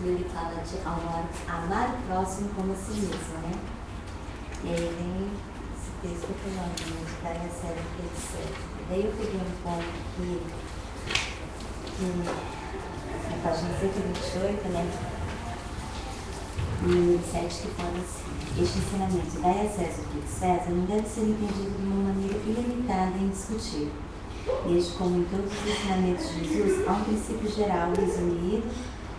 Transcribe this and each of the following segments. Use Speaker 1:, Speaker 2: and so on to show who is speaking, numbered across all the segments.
Speaker 1: ele fala de amar o próximo como a si mesmo, né? E aí vem esse texto que eu amo, né? De dar a sério o que ele serve. Daí eu peguei um ponto que na página 128, né? No 7, que fala assim: este ensinamento, dai a César o que é César, não deve ser entendido de uma maneira ilimitada e indiscutível. Desde como em todos os ensinamentos de Jesus, há um princípio geral resumido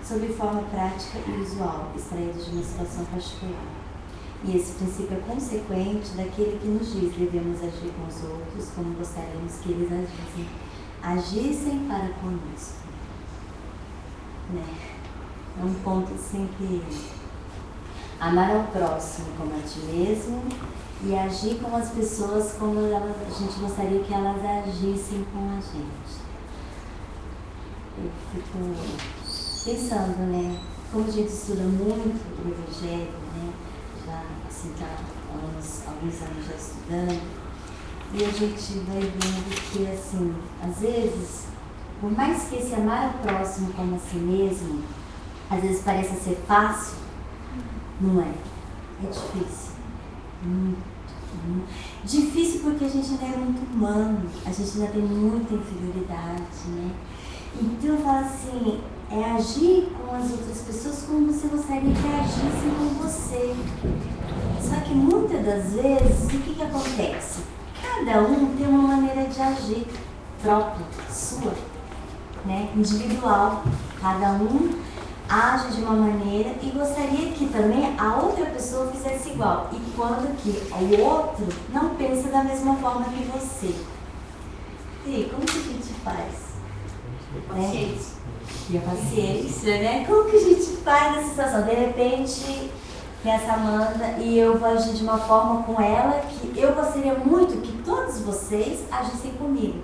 Speaker 1: sob forma prática e usual, extraído de uma situação particular. E esse princípio é consequente daquele que nos diz: devemos agir com os outros como gostaríamos que eles agissem para conosco. Né? É um ponto assim que amar ao próximo como a ti mesmo e agir com as pessoas como a gente gostaria que elas agissem com a gente. Eu fico pensando, né? Como a gente estuda muito o Evangelho, né? Já assim, tá alguns anos já estudando, e a gente vai vendo que, assim, às vezes, por mais que esse amar ao próximo como a si mesmo, às vezes parece ser fácil, não é? É difícil. Muito difícil, porque a gente ainda é muito humano, a gente ainda tem muita inferioridade, né? Então eu falo assim, é agir com as outras pessoas como você gostaria que agissem com você. Só que muitas das vezes, o que acontece? Cada um tem uma maneira de agir própria, sua, né? Individual. Cada um age de uma maneira e gostaria que também a outra pessoa fizesse igual. E quando que o outro não pensa da mesma forma que você. E como que a gente faz? Paciência. E a paciência, né? Como que a gente faz nessa situação? De repente, tem essa Amanda e eu vou agir de uma forma com ela que eu gostaria muito que todos vocês agissem comigo.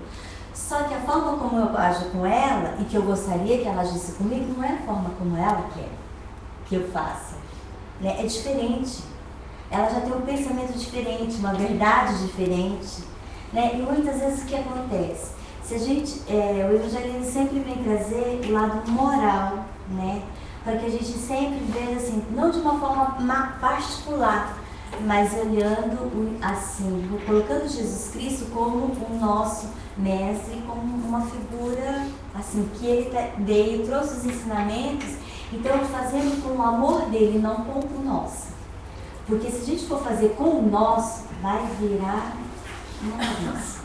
Speaker 1: Só que a forma como eu ajo com ela e que eu gostaria que ela agisse comigo não é a forma como ela quer que eu faça. Né? É diferente. Ela já tem um pensamento diferente, uma verdade diferente. Né? E muitas vezes o que acontece? Se a gente, o Evangelho sempre vem trazer o lado moral, né? Para que a gente sempre veja assim, não de uma forma particular, mas olhando assim, colocando Jesus Cristo como o nosso mestre, como uma figura assim, que ele veio, trouxe os ensinamentos, então fazendo com o amor dele, não com o nosso. Porque se a gente for fazer com o nosso, vai virar nosso.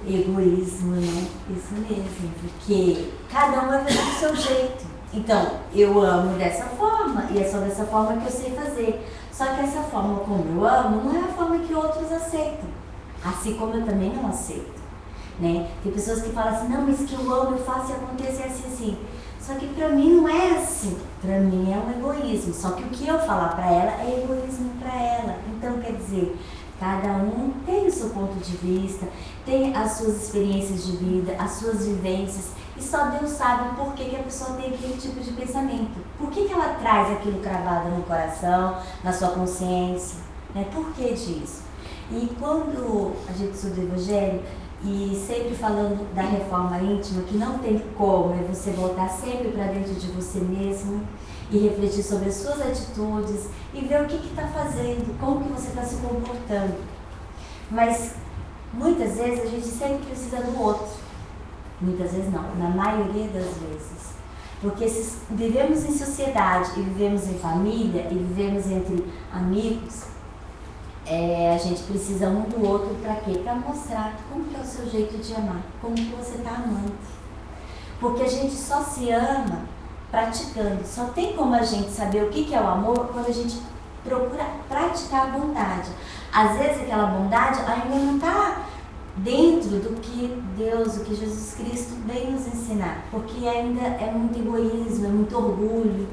Speaker 1: Egoísmo, né? Isso mesmo, porque cada um vai fazer do seu jeito. Então, eu amo dessa forma e é só dessa forma que eu sei fazer. Só que essa forma como eu amo não é a forma que outros aceitam. Assim como eu também não aceito. Né? Tem pessoas que falam assim, não, mas que eu amo, eu faço e acontece assim. Só que pra mim não é assim. Pra mim é um egoísmo. Só que o que eu falar pra ela é egoísmo pra ela. Então, quer dizer, cada um tem o seu ponto de vista, tem as suas experiências de vida, as suas vivências, e só Deus sabe por que a pessoa tem aquele tipo de pensamento. Por que ela traz aquilo cravado no coração, na sua consciência, né? Por que disso? E quando a gente estuda o Evangelho, e sempre falando da reforma íntima, que não tem como, é você voltar sempre para dentro de você mesmo e refletir sobre as suas atitudes e ver o que está fazendo, como que você está se comportando. Mas muitas vezes a gente sempre precisa do outro. Muitas vezes não, na maioria das vezes. Porque se vivemos em sociedade e vivemos em família e vivemos entre amigos, a gente precisa um do outro para quê? Para mostrar como que é o seu jeito de amar, como que você está amando. Porque a gente só se ama praticando. Só tem como a gente saber o que é o amor quando a gente procura praticar a bondade. Às vezes aquela bondade ainda não está dentro do que Deus, o que Jesus Cristo veio nos ensinar. Porque ainda é muito egoísmo, é muito orgulho,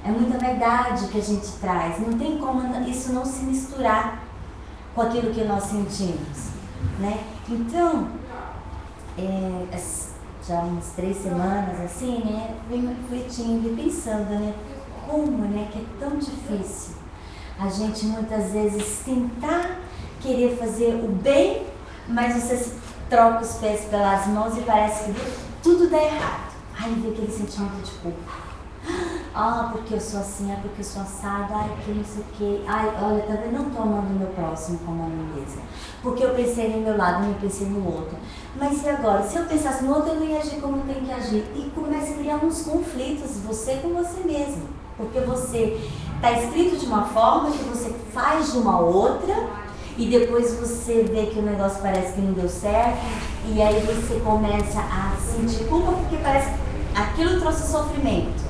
Speaker 1: é muita verdade que a gente traz. Não tem como isso não se misturar com aquilo que nós sentimos, né? Então, já umas 3 semanas assim, né, fui refletindo e pensando, né, como, né, que é tão difícil a gente muitas vezes tentar querer fazer o bem, mas você se troca os pés pelas mãos e parece que tudo dá errado. Aí vem aquele sentimento de culpa. Ah, porque eu sou assim, ah, porque eu sou assado, ai, porque não sei o quê. Ai, olha, tá vendo? Não tô amando o meu próximo como a mim mesma. Porque eu pensei no meu lado, não pensei no outro. Mas e agora? Se eu pensasse no outro, eu não ia agir como eu tenho que agir. E começa a criar uns conflitos, você com você mesmo. Porque você tá escrito de uma forma que você faz de uma outra, e depois você vê que o negócio parece que não deu certo, e aí você começa a sentir culpa porque parece que aquilo trouxe sofrimento.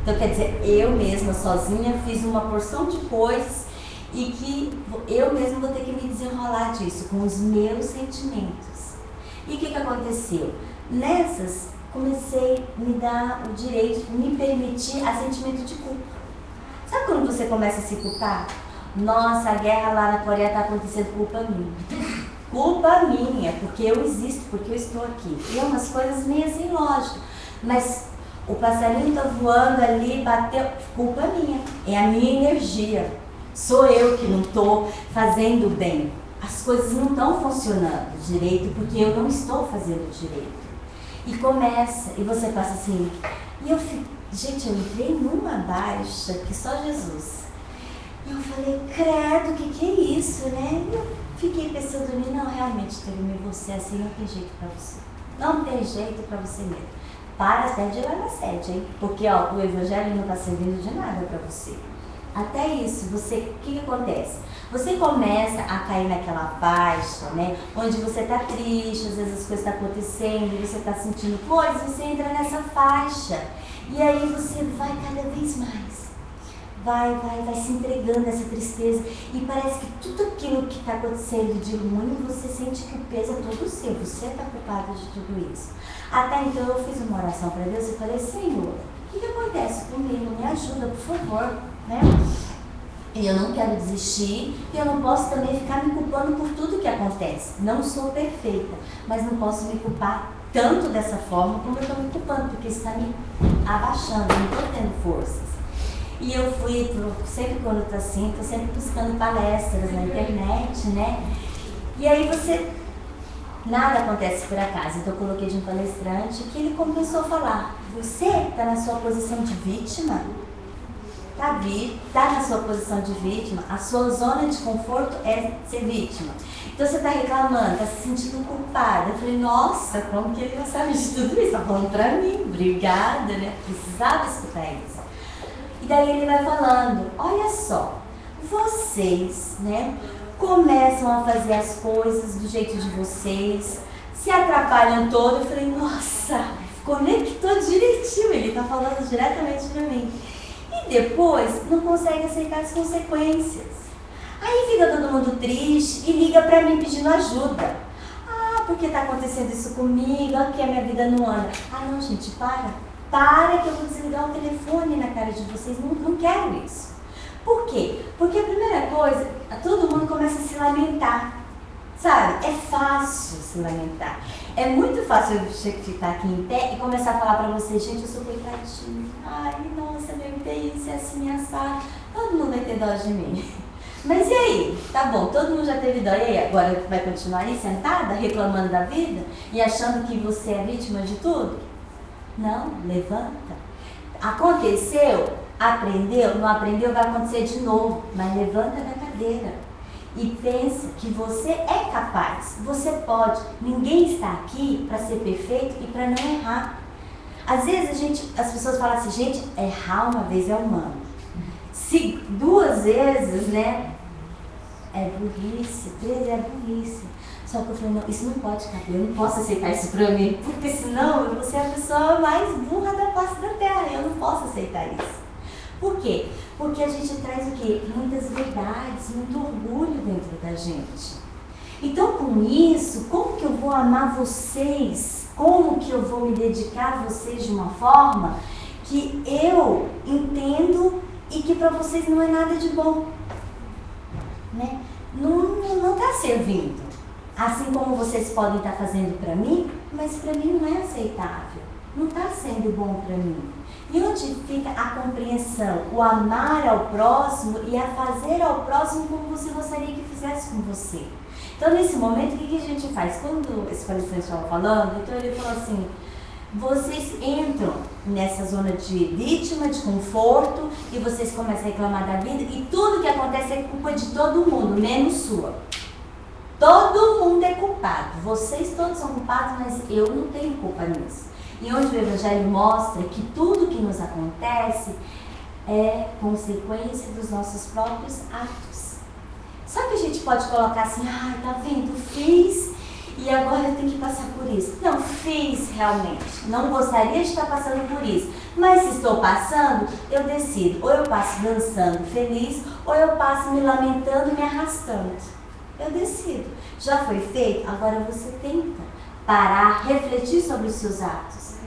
Speaker 1: Então quer dizer, eu mesma sozinha fiz uma porção de coisas e que eu mesma vou ter que me desenrolar disso, com os meus sentimentos. E o que aconteceu? Nessas, comecei a me dar o direito, me permitir a sentimento de culpa. Sabe quando você começa a se culpar? Nossa, a guerra lá na Coreia está acontecendo, culpa minha. Culpa minha, porque eu existo, porque eu estou aqui. E é umas coisas meio assim, lógico. Mas o passarinho está voando ali, bateu, culpa minha. É a minha energia. Sou eu que não estou fazendo bem. As coisas não estão funcionando direito, porque eu não estou fazendo direito. E começa, e você passa assim, e eu fico, gente, eu entrei numa baixa que só Jesus. E eu falei, credo, o que é isso, né? E eu fiquei pensando, não, realmente, Terime, você assim não tem jeito pra você. Não tem jeito pra você mesmo. Para até de ir lá na sede, hein? Porque ó, o evangelho não está servindo de nada pra você. Até isso, você, o que acontece? Você começa a cair naquela faixa, né? Onde você tá triste, às vezes as coisas estão acontecendo, você tá sentindo coisas, você entra nessa faixa. E aí você vai cada vez mais. Vai se entregando a essa tristeza. E parece que tudo aquilo que está acontecendo de ruim, você sente que o peso é todo seu. Você está culpado de tudo isso. Até então eu fiz uma oração para Deus e falei, Senhor, o que acontece comigo? Me ajuda, por favor, né? E eu não quero desistir, e eu não posso também ficar me culpando por tudo que acontece. Não sou perfeita, mas não posso me culpar tanto dessa forma como eu estou me culpando, porque isso está me abaixando, não estou tendo forças. E eu fui, sempre quando estou assim, estou sempre buscando palestras na internet, né? E aí nada acontece por acaso. Então eu coloquei de um palestrante que ele começou a falar, você está na sua posição de vítima? Tá na sua posição de vítima, a sua zona de conforto é ser vítima. Então você está reclamando, está se sentindo culpada. Eu falei, nossa, como que ele não sabe de tudo isso? Está falando para mim, obrigada, né? Precisava escutar isso. E daí ele vai falando, olha só, vocês, né, começam a fazer as coisas do jeito de vocês, se atrapalham todo. Eu falei, nossa, conectou direitinho, ele está falando diretamente para mim. E depois não consegue aceitar as consequências. Aí fica todo mundo triste e liga pra mim pedindo ajuda. Ah, porque tá acontecendo isso comigo, aqui a minha vida não anda. Ah não, gente, para que eu vou desligar o telefone na cara de vocês, não quero isso. Por quê? Porque a primeira coisa, todo mundo começa a se lamentar. Sabe, é fácil se lamentar. É muito fácil eu ficar aqui em pé e começar a falar pra você, gente, eu sou coitadinha. Ai, nossa, meu Deus, é assim, assado. Todo mundo vai ter dó de mim. Mas e aí? Tá bom, todo mundo já teve dó. E aí, agora vai continuar aí sentada, reclamando da vida e achando que você é vítima de tudo? Não, levanta. Aconteceu, aprendeu, não aprendeu, vai acontecer de novo. Mas levanta da cadeira. E pensa que você é capaz, você pode. Ninguém está aqui para ser perfeito e para não errar. Às vezes as pessoas falam assim, gente, errar uma vez é humano. Se 2 vezes, né, é burrice, 3 é burrice. Só que eu falei, não, isso não pode caber, eu não posso aceitar isso para mim, porque senão você é a pessoa mais burra da face da terra, eu não posso aceitar isso. Por quê? Porque a gente traz o quê? Muitas verdades, muito orgulho dentro da gente. Então, com isso, como que eu vou amar vocês? Como que eu vou me dedicar a vocês de uma forma que eu entendo e que para vocês não é nada de bom? Né? Não está servindo. Assim como vocês podem estar fazendo para mim, mas para mim não é aceitável. Não está sendo bom para mim. E onde fica a compreensão, o amar ao próximo e a fazer ao próximo como você gostaria que fizesse com você. Então, nesse momento, o que a gente faz? Quando esse palestrante estava falando, então ele falou assim, vocês entram nessa zona de vítima, de conforto, e vocês começam a reclamar da vida, e tudo que acontece é culpa de todo mundo, menos sua. Todo mundo é culpado, vocês todos são culpados, mas eu não tenho culpa nisso. E onde o Evangelho mostra que tudo que nos acontece é consequência dos nossos próprios atos. Só que a gente pode colocar assim, tá vendo, fiz e agora eu tenho que passar por isso. Não, fiz realmente, não gostaria de estar passando por isso, mas se estou passando, eu decido, ou eu passo dançando feliz, ou eu passo me lamentando, me arrastando. Eu decido. Já foi feito? Agora você tenta parar, refletir sobre os seus atos.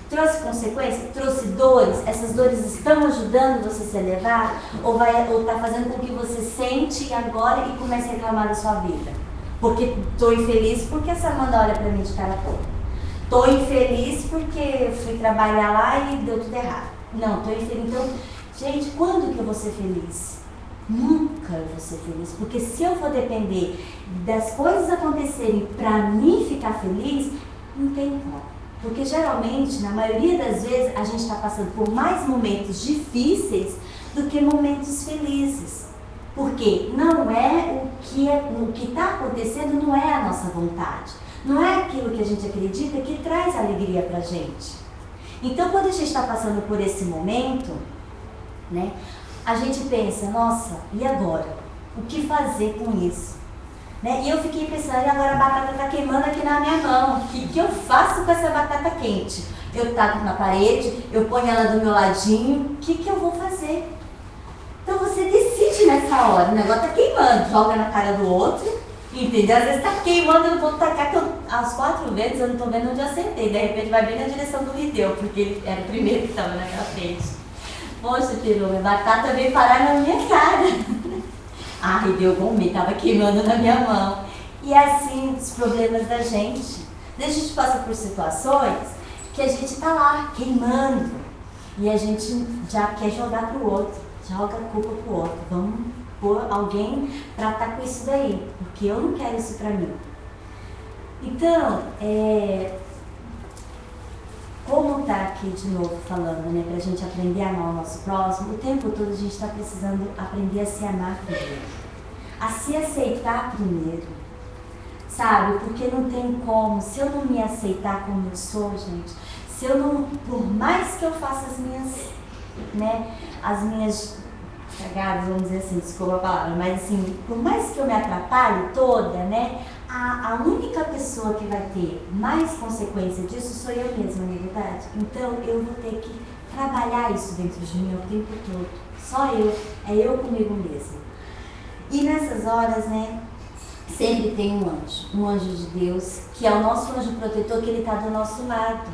Speaker 1: Trouxe consequências? Trouxe dores? Essas dores estão ajudando você a se elevar? Ou está fazendo com que você sente agora e comece a reclamar da sua vida? Porque estou infeliz porque essa Amanda olha para mim de cara toda. Estou infeliz porque fui trabalhar lá e deu tudo errado. Não, estou infeliz. Então, gente, quando que eu vou ser feliz? Nunca eu vou ser feliz. Porque se eu for depender das coisas acontecerem para mim ficar feliz, não tem como. Porque geralmente, na maioria das vezes, a gente está passando por mais momentos difíceis do que momentos felizes. Porque não é o que está acontecendo, não é a nossa vontade. Não é aquilo que a gente acredita que traz alegria para a gente. Então, quando a gente está passando por esse momento, né, a gente pensa, nossa, e agora? O que fazer com isso? Né? E eu fiquei pensando, e agora a batata está queimando aqui na minha mão. O que eu faço com essa batata quente? Eu taco na parede, eu ponho ela do meu ladinho, o que eu vou fazer? Então você decide nessa hora, o negócio está queimando, joga na cara do outro, entendeu? Às vezes está queimando, eu não vou tacar, que às 4 vezes eu não estou vendo onde eu acertei, de repente vai bem na direção do Rideu, porque ele era o primeiro que estava naquela frente. Poxa, Peru, a batata veio parar na minha cara. Rideu comigo, estava queimando na minha mão. E assim, os problemas da gente. A gente passa por situações que a gente está lá, queimando. E a gente já quer jogar para o outro. Joga a culpa para o outro. Vamos pôr alguém para estar com isso daí. Porque eu não quero isso para mim. Então, como está aqui de novo falando, né, para a gente aprender a amar o nosso próximo, o tempo todo a gente está precisando aprender a se amar primeiro, a se aceitar primeiro, sabe? Porque não tem como, se eu não me aceitar como eu sou, gente, se eu não, por mais que eu faça as minhas cagadas, vamos dizer assim, desculpa a palavra, mas assim, por mais que eu me atrapalhe toda, né, a única pessoa que vai ter mais consequência disso sou eu mesma, não é verdade? Então eu vou ter que trabalhar isso dentro de mim o tempo todo. Só eu, é eu comigo mesma. E nessas horas, né, sempre tem um anjo de Deus, que é o nosso anjo protetor, que ele está do nosso lado.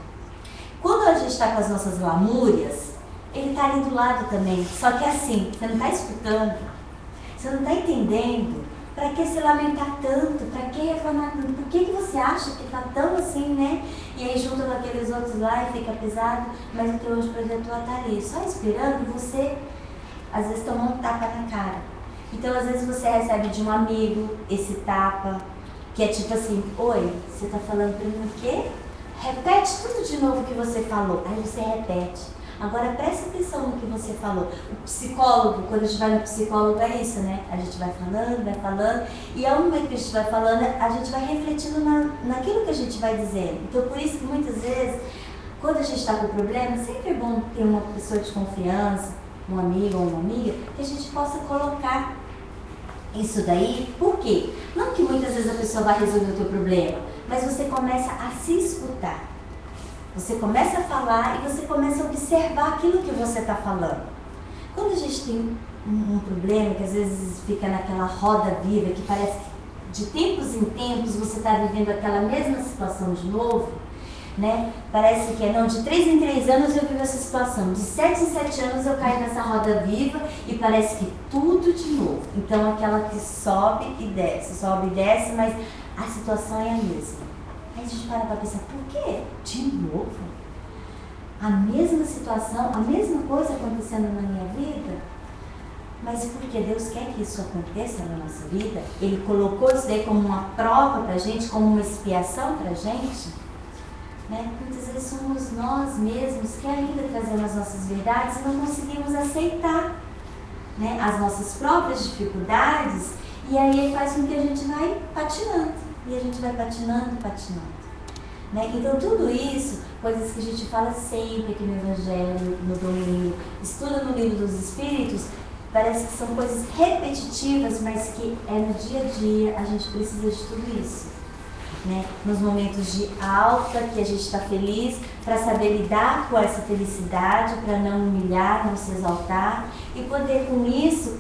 Speaker 1: Quando a gente está com as nossas lamúrias, ele está ali do lado também. Só que assim, você não está escutando, você não está entendendo. Para que se lamentar tanto? Para que reclamar tanto? Por que você acha que está tão assim, né? E aí junto com aqueles outros lá e fica pesado, mas o teu anjo protetor está ali, só esperando você, às vezes, tomar um tapa na cara. Então, às vezes, você recebe de um amigo esse tapa, que é tipo assim, oi, você está falando para mim o quê? Repete tudo de novo que você falou. Aí você repete. Agora presta atenção no que você falou. O psicólogo, quando a gente vai no psicólogo é isso, né? A gente vai falando, e ao momento que a gente vai falando, a gente vai refletindo naquilo que a gente vai dizendo. Então por isso que muitas vezes, quando a gente está com problema, sempre é bom ter uma pessoa de confiança, um amigo ou uma amiga, que a gente possa colocar isso daí. Por quê? Não que muitas vezes a pessoa vai resolver o teu problema, mas você começa a se escutar. Você começa a falar e você começa a observar aquilo que você está falando. Quando a gente tem um problema, que às vezes fica naquela roda viva, que parece que de tempos em tempos você está vivendo aquela mesma situação de novo, né? Parece que de 3 em 3 anos eu vivo essa situação, de 7 em 7 anos eu caio nessa roda viva e parece que tudo de novo. Então aquela que sobe e desce, mas a situação é a mesma. Aí a gente para pensar, por quê? De novo? A mesma situação, a mesma coisa acontecendo na minha vida? Mas porque Deus quer que isso aconteça na nossa vida, Ele colocou isso daí como uma prova pra gente, como uma expiação pra gente, né? Muitas vezes somos nós mesmos que ainda trazemos as nossas verdades e não conseguimos aceitar, né, as nossas próprias dificuldades, e aí faz com que a gente vai patinando, e a gente vai patinando, né? Então tudo isso, coisas que a gente fala sempre aqui no Evangelho, no domingo, estuda no Livro dos Espíritos, parece que são coisas repetitivas, mas que é no dia a dia, a gente precisa de tudo isso, né? Nos momentos de alta, que a gente está feliz, para saber lidar com essa felicidade, para não humilhar, não se exaltar, e poder com isso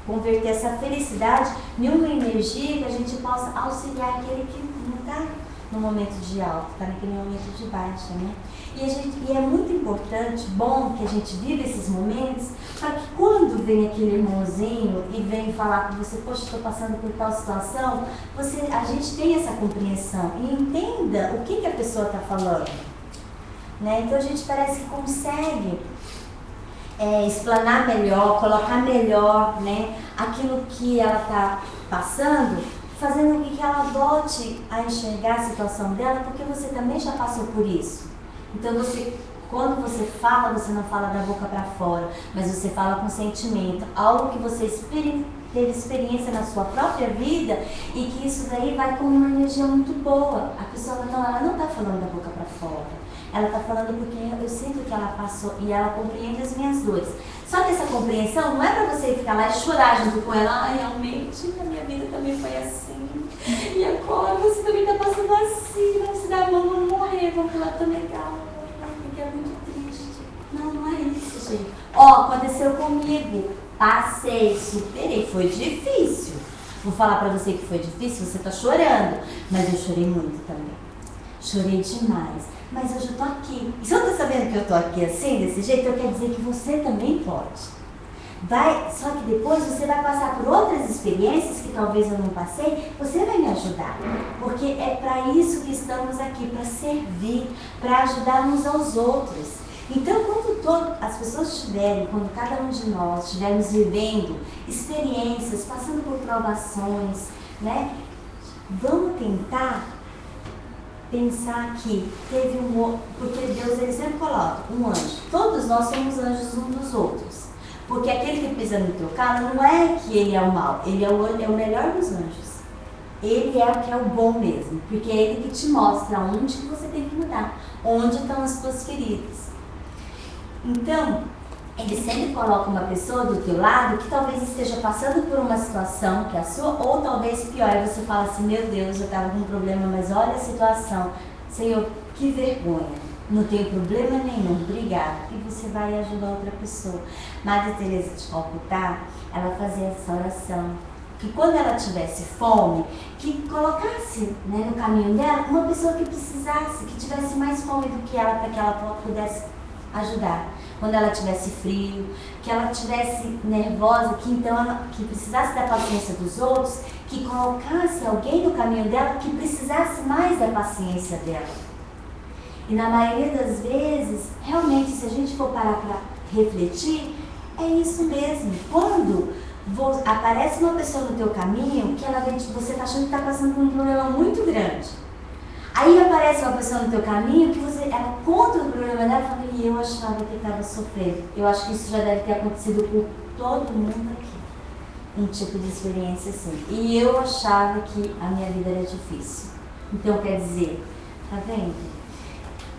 Speaker 1: converter essa felicidade em uma energia que a gente possa auxiliar aquele que não está no momento de alta, está naquele momento de baixa, né? E é muito importante, bom que a gente vive esses momentos, para que quando vem aquele irmãozinho e vem falar com você, poxa, estou passando por tal situação, a gente tem essa compreensão e entenda o que a pessoa está falando, né? Então a gente parece que consegue explanar melhor, colocar melhor, né, aquilo que ela está passando, fazendo com que ela volte a enxergar a situação dela, porque você também já passou por isso. Então quando você fala, você não fala da boca para fora, mas você fala com sentimento, algo que você teve experiência na sua própria vida e que isso daí vai com uma energia muito boa. A pessoa ela não está falando da boca para fora. Ela está falando porque eu sinto que ela passou e ela compreende as minhas dores. Só que essa compreensão não é para você ficar lá e chorar junto com ela. Ai, realmente, a minha vida também foi assim. E agora você também está passando assim. Vamos se dar a mão, vamos morrer, vamos pular tão legal. Porque é muito triste. Não é isso, gente. Aconteceu comigo. Passei, superei. Foi difícil. Vou falar para você que foi difícil, você está chorando. Mas eu chorei muito também. Chorei demais. Mas hoje eu tô aqui. E se eu tô sabendo que eu tô aqui assim, desse jeito, eu quero dizer que você também pode. Só que depois você vai passar por outras experiências que talvez eu não passei, você vai me ajudar. Porque é para isso que estamos aqui, para servir, para ajudar uns aos outros. Então, quando as pessoas estiverem, quando cada um de nós estivermos vivendo experiências, passando por provações, né? Vamos tentar pensar que teve porque Deus ele sempre coloca um anjo. Todos nós somos anjos uns dos outros. Porque aquele que pisa no teu calo não é que ele é o mal, ele é o melhor dos anjos. Ele é o que é o bom mesmo, porque é ele que te mostra onde que você tem que mudar, onde estão as tuas feridas. Então, ele sempre coloca uma pessoa do teu lado que talvez esteja passando por uma situação que é a sua, ou talvez pior, e você fala assim, meu Deus, eu estava com um problema, mas olha a situação. Senhor, que vergonha, não tenho problema nenhum, obrigada. E você vai ajudar outra pessoa. Madre Teresa de Calcutá, ela fazia essa oração, que quando ela tivesse fome, que colocasse, né, no caminho dela uma pessoa que precisasse, que tivesse mais fome do que ela, para que ela pudesse ajudar. Quando ela tivesse frio, que ela tivesse nervosa, que precisasse da paciência dos outros, que colocasse alguém no caminho dela que precisasse mais da paciência dela. E na maioria das vezes, realmente, se a gente for parar para refletir, é isso mesmo. Quando aparece uma pessoa no teu caminho, que você está achando que está passando por um problema muito grande. Aí aparece uma pessoa no teu caminho que ela conta o problema dela e fala, e eu achava que estava sofrendo. Eu acho que isso já deve ter acontecido com todo mundo aqui. Um tipo de experiência assim. E eu achava que a minha vida era difícil. Então quer dizer, tá vendo?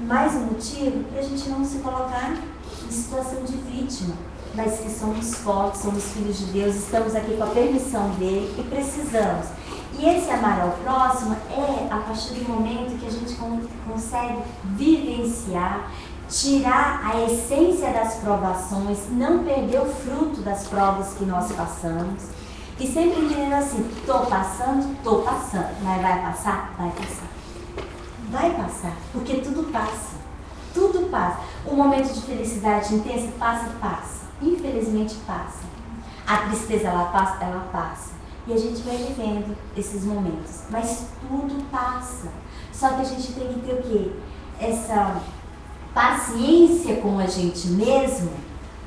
Speaker 1: Mais um motivo para a gente não se colocar em situação de vítima. Mas que somos fortes, somos filhos de Deus, estamos aqui com a permissão dele e precisamos. E esse amar ao próximo é a partir do momento que a gente consegue vivenciar, tirar a essência das provações, não perder o fruto das provas que nós passamos. E sempre entendendo assim, estou passando, mas vai passar? Vai passar. Vai passar, porque tudo passa. Tudo passa. Um momento de felicidade intensa passa. Infelizmente passa. A tristeza ela passa. E a gente vai vivendo esses momentos. Mas tudo passa. Só que a gente tem que ter o quê? Essa paciência com a gente mesmo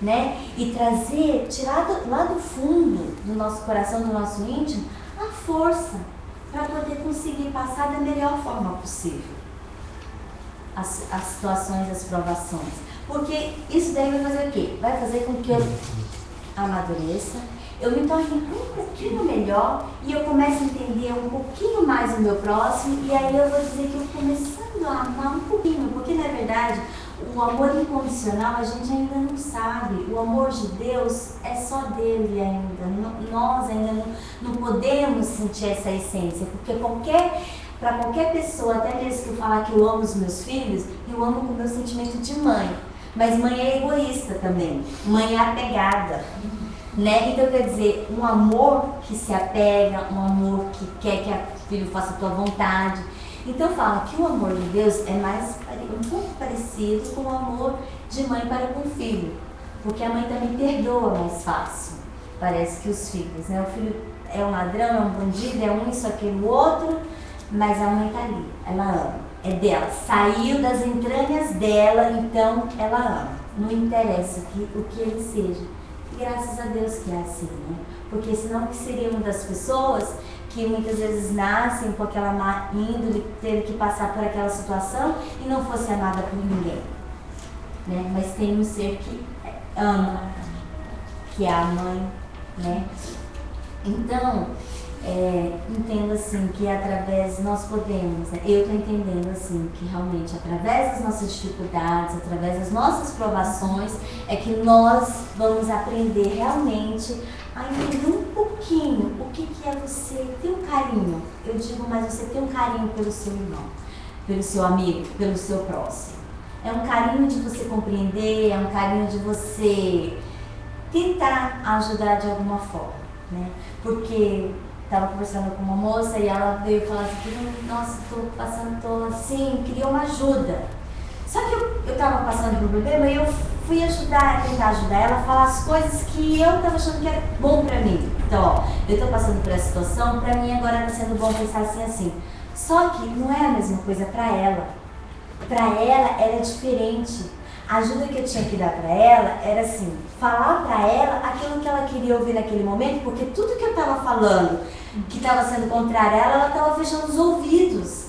Speaker 1: né? E trazer, tirar lá do fundo do nosso coração, do nosso íntimo, a força para poder conseguir passar da melhor forma possível as situações, as provações. Porque isso daí vai fazer o quê? Vai fazer com que eu amadureça, eu me torne um pouquinho melhor e eu comece a entender um pouquinho mais o meu próximo, e aí eu vou dizer que eu começando a amar um pouquinho, porque na verdade o amor incondicional a gente ainda não sabe. O amor de Deus é só dele ainda. Nós ainda não podemos sentir essa essência, porque para qualquer pessoa, até mesmo que eu falar que eu amo os meus filhos, eu amo com o meu sentimento de mãe. Mas mãe é egoísta também, mãe é apegada, né? Então quer dizer, um amor que se apega, um amor que quer que o filho faça a tua vontade. Então fala que o amor de Deus é um pouco parecido com o amor de mãe para com o filho, porque a mãe também perdoa mais fácil, parece que os filhos, né? O filho é um ladrão, é um bandido, é um isso, aquele, outro, mas a mãe tá ali, ela ama, é dela, saiu das entranhas dela, então ela ama, não interessa o que ele seja. E graças a Deus que é assim, né? Porque senão que seríamos das pessoas que muitas vezes nascem com aquela má índole, tendo que passar por aquela situação e não fosse amada por ninguém, né? Mas tem um ser que ama, que é a mãe, né? Então, entendo assim que através nós podemos, né? Eu estou entendendo assim que realmente através das nossas dificuldades, através das nossas provações, é que nós vamos aprender realmente a entender um pouquinho o que é você ter um carinho. Eu digo, mas você ter um carinho pelo seu irmão, pelo seu amigo, pelo seu próximo. É um carinho de você compreender, é um carinho de você tentar ajudar de alguma forma, né? Porque estava conversando com uma moça e ela veio falar assim, nossa, tô assim, queria uma ajuda. Só que eu estava passando por um problema e eu fui tentar ajudar ela a falar as coisas que eu estava achando que era bom para mim. Então, ó, eu estou passando por essa situação, para mim agora está sendo bom pensar assim. Só que não é a mesma coisa para ela. Para ela era diferente. A ajuda que eu tinha que dar para ela era assim, falar para ela aquilo que ela queria ouvir naquele momento, porque tudo que eu estava falando, que estava sendo contrário a ela estava fechando os ouvidos.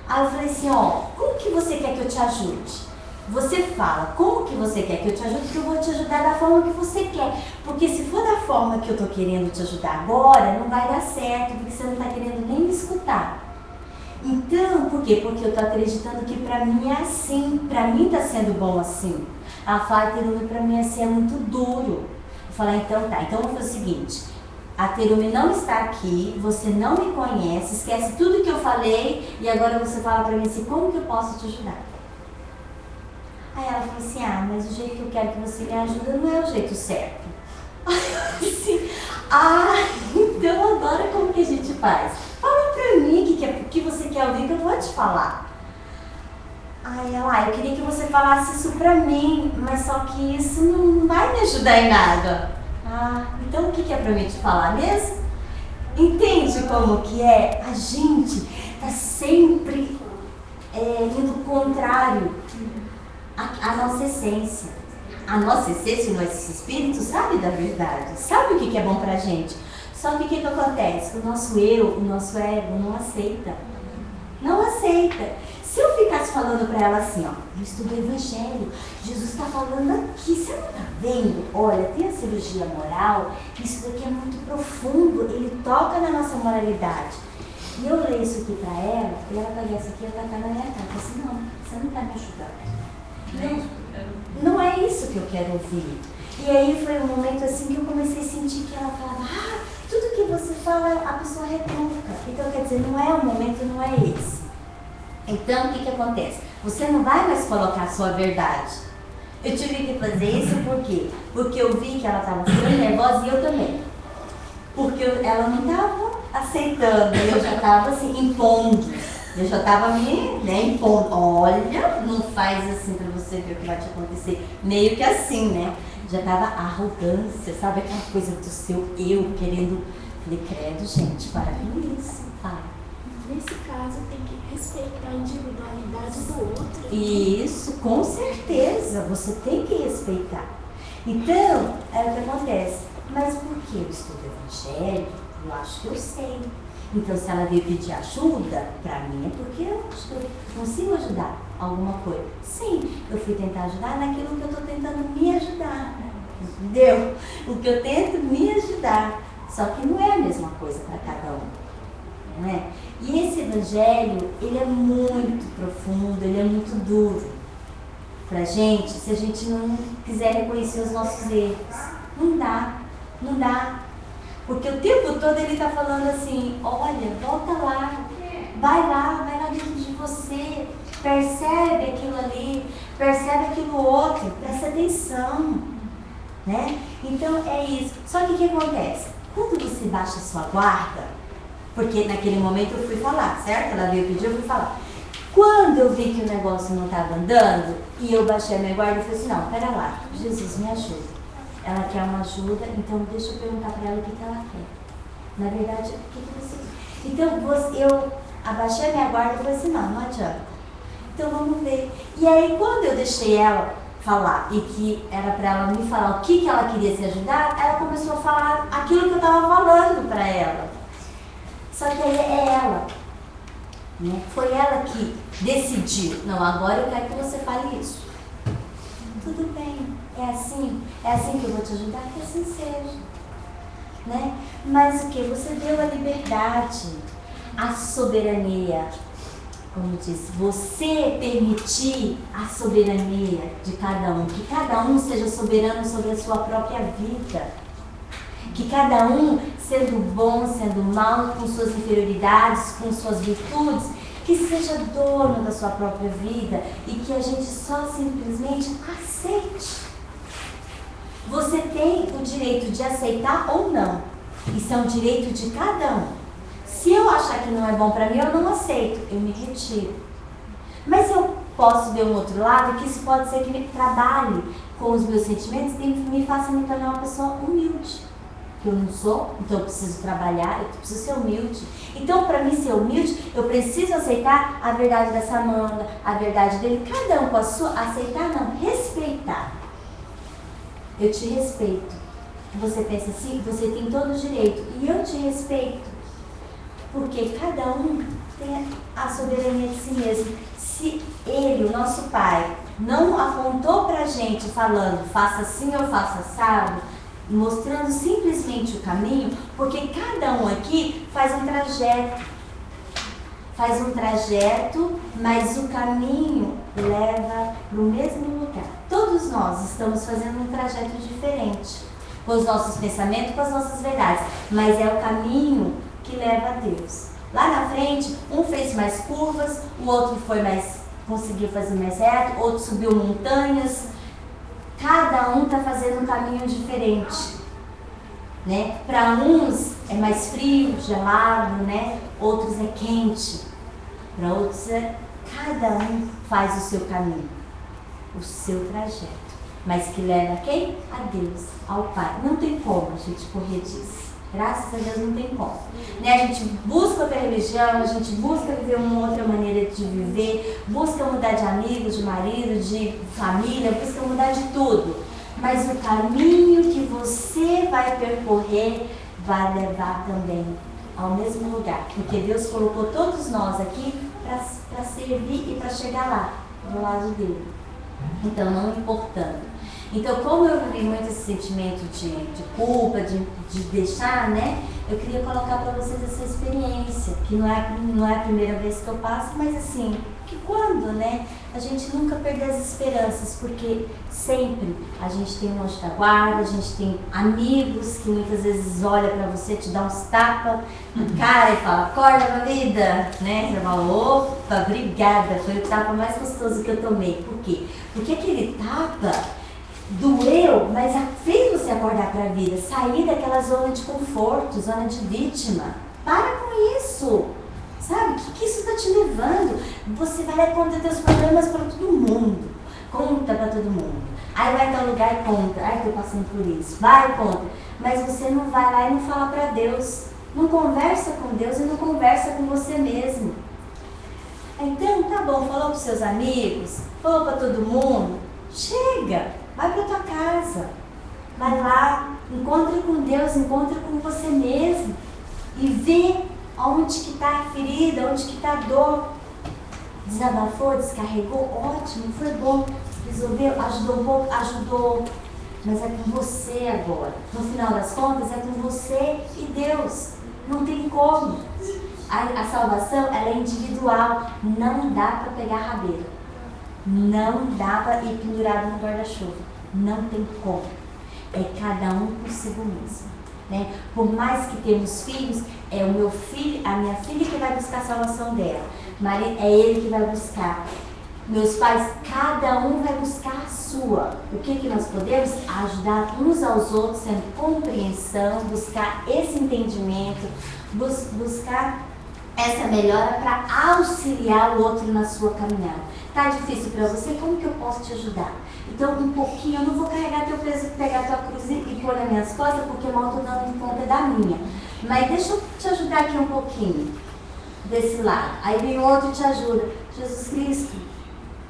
Speaker 1: Aí eu falei assim, ó, como que você quer que eu te ajude? Você fala, como que você quer que eu te ajude, que eu vou te ajudar da forma que você quer. Porque se for da forma que eu tô querendo te ajudar agora, não vai dar certo, porque você não tá querendo nem me escutar. Então, por quê? Porque eu tô acreditando que pra mim é assim, pra mim tá sendo bom assim. A Terume pra mim assim é muito duro. Eu falei, então tá, então vamos fazer o seguinte, a Terume não está aqui, você não me conhece, esquece tudo que eu falei e agora você fala pra mim assim, como que eu posso te ajudar? Aí ela falou assim, mas o jeito que eu quero que você me ajude não é o jeito certo. Assim, então agora como que a gente faz? Fala pra mim o que você quer ouvir que eu vou te falar. Aí ela, eu queria que você falasse isso pra mim, mas só que isso não vai me ajudar em nada. Então o que é pra mim te falar mesmo? Entende como que é? A gente tá sempre indo contrário à nossa essência. A nossa essência, o nosso espírito sabe da verdade, sabe o que é bom pra gente. Só que o que acontece? O nosso eu, o nosso ego não aceita. Não aceita. Se eu ficasse falando pra ela assim, ó, eu estudo o Evangelho, Jesus está falando aqui, você não tá vendo? Olha, tem a cirurgia moral, isso daqui é muito profundo, ele toca na nossa moralidade. E eu leio isso aqui pra ela, e ela pega isso aqui e atacar na minha cara. Eu assim, não, você não tá me ajudando. Não é isso que eu quero ouvir. E aí foi um momento assim que eu comecei a sentir que ela falava, tudo que você fala, a pessoa retruca. Então, quer dizer, não é o momento, não é esse. Então, o que acontece? Você não vai mais colocar a sua verdade. Eu tive que fazer isso por quê? Porque eu vi que ela estava ficando nervosa e eu também. Porque ela não estava aceitando, eu já estava assim, impondo. Eu já estava me impondo. Olha, não faz assim para você ver o que vai te acontecer. Meio que assim, né? Já estava arrogância, sabe? Aquela coisa do seu eu querendo. Falei, credo, gente, para com isso.
Speaker 2: Nesse caso, tem que respeitar a individualidade do outro.
Speaker 1: Isso, com certeza, você tem que respeitar. Então, é o que acontece. Mas por que eu estudo evangelho? Eu acho que eu sei. Então, se ela veio pedir ajuda, para mim é porque eu acho que eu consigo ajudar alguma coisa. Sim, eu fui tentar ajudar naquilo que eu estou tentando me ajudar. Entendeu? O que eu tento me ajudar. Só que não é a mesma coisa para cada um. Não é? E esse evangelho, ele é muito profundo, ele é muito duro pra gente, se a gente não quiser reconhecer os nossos erros. Não dá, não dá. Porque o tempo todo ele tá falando assim, olha, volta lá, vai lá dentro de você, percebe aquilo ali, percebe aquilo outro, presta atenção, né? Então é isso. Só que o que acontece? Quando você baixa a sua guarda, porque naquele momento eu fui falar, certo? Ela veio pedir, eu fui falar. Quando eu vi que o negócio não estava andando, e eu baixei a minha guarda, eu falei assim, não, pera lá, Jesus, me ajuda. Ela quer uma ajuda, então deixa eu perguntar para ela o que ela quer. Na verdade, o que você quer? Então eu abaixei a minha guarda e falei assim, não adianta. Então vamos ver. E aí quando eu deixei ela falar e que era para ela me falar o que ela queria se ajudar, ela começou a falar aquilo que eu estava falando para ela. Só que aí é ela. Né? Foi ela que decidiu, não, agora eu quero que você fale isso. Tudo bem, é assim que eu vou te ajudar, que assim seja. Né? Mas o que? Você deu a liberdade, a soberania, como disse, você permitir a soberania de cada um, que cada um seja soberano sobre a sua própria vida. Que cada um, sendo bom, sendo mal, com suas inferioridades, com suas virtudes, que seja dono da sua própria vida e que a gente só simplesmente aceite. Você tem o direito de aceitar ou não. Isso é um direito de cada um. Se eu achar que não é bom para mim, eu não aceito, eu me retiro. Mas eu posso ver um outro lado, que isso pode ser que me trabalhe com os meus sentimentos e me faça me tornar uma pessoa humilde. Eu não sou, então eu preciso trabalhar, eu preciso ser humilde. Então, para mim ser humilde, eu preciso aceitar a verdade da Samanta, a verdade dele, cada um com a sua, aceitar não, respeitar. Eu te respeito. Você pensa assim, você tem todo o direito, e eu te respeito. Porque cada um tem a soberania de si mesmo. Se ele, o nosso Pai, não apontou pra gente falando, faça assim ou faça assado, mostrando simplesmente o caminho, porque cada um aqui faz um trajeto, mas o caminho leva para o mesmo lugar. Todos nós estamos fazendo um trajeto diferente, com os nossos pensamentos, com as nossas verdades, mas é o caminho que leva a Deus. Lá na frente, um fez mais curvas, o outro conseguiu fazer mais reto, outro subiu montanhas. Cada um está fazendo um caminho diferente, né? Para uns é mais frio, gelado, né? Outros é quente. Para outros cada um faz o seu caminho, o seu trajeto. Mas que leva a quem? A Deus, ao Pai. Não tem como a gente correr disso. Graças a Deus não tem como. Né? A gente busca outra religião, a gente busca viver uma outra maneira de viver, busca mudar de amigos, de marido, de família, busca mudar de tudo. Mas o caminho que você vai percorrer vai levar também ao mesmo lugar. Porque Deus colocou todos nós aqui para servir e para chegar lá, do lado dele. Então, não importando. Então, como eu vivi muito esse sentimento de culpa, de deixar, né? Eu queria colocar para vocês essa experiência, que não é a primeira vez que eu passo, mas assim, que quando, né? A gente nunca perde as esperanças, porque sempre a gente tem um anjo da guarda, a gente tem amigos que muitas vezes olham para você, te dá uns tapas na cara e fala, acorda pra vida, né? Você fala, opa, obrigada, foi o tapa mais gostoso que eu tomei. Por quê? Porque aquele tapa doeu, mas fez você acordar para a vida, sair daquela zona de conforto, zona de vítima. Para com isso, sabe? O que isso está te levando? Você vai dar conta dos seus problemas para todo mundo, conta para todo mundo. Aí vai tal lugar e conta, ai, estou passando por isso, vai e conta. Mas você não vai lá e não fala para Deus, não conversa com Deus e não conversa com você mesmo. Então, tá bom, falou para os seus amigos, falou para todo mundo, chega. Vai para tua casa, Vai lá, encontra com Deus, encontra com você mesmo e vê onde que está a ferida, onde que está a dor. Desabafou, descarregou, ótimo, foi bom, resolveu, ajudou um pouco, ajudou. Mas é com você agora. No final das contas, é com você e Deus. Não tem como. A salvação, ela é individual. Não dá para pegar rabeira. Não dá para ir pendurado no guarda-chuva. Não tem como. É cada um consigo mesmo. Né? Por mais que temos filhos, é o meu filho, a minha filha que vai buscar a salvação dela. Maria, é ele que vai buscar. Meus pais, cada um vai buscar a sua. O que nós podemos? Ajudar uns aos outros, tendo compreensão, buscar esse entendimento, buscar essa melhora para auxiliar o outro na sua caminhada. Tá difícil para você? Como que eu posso te ajudar? Então, um pouquinho, eu não vou carregar teu peso, pegar tua cruz e pôr nas minhas costas, porque eu mal estou dando conta da minha. Mas deixa eu te ajudar aqui um pouquinho, desse lado. Aí vem outro e te ajuda. Jesus Cristo,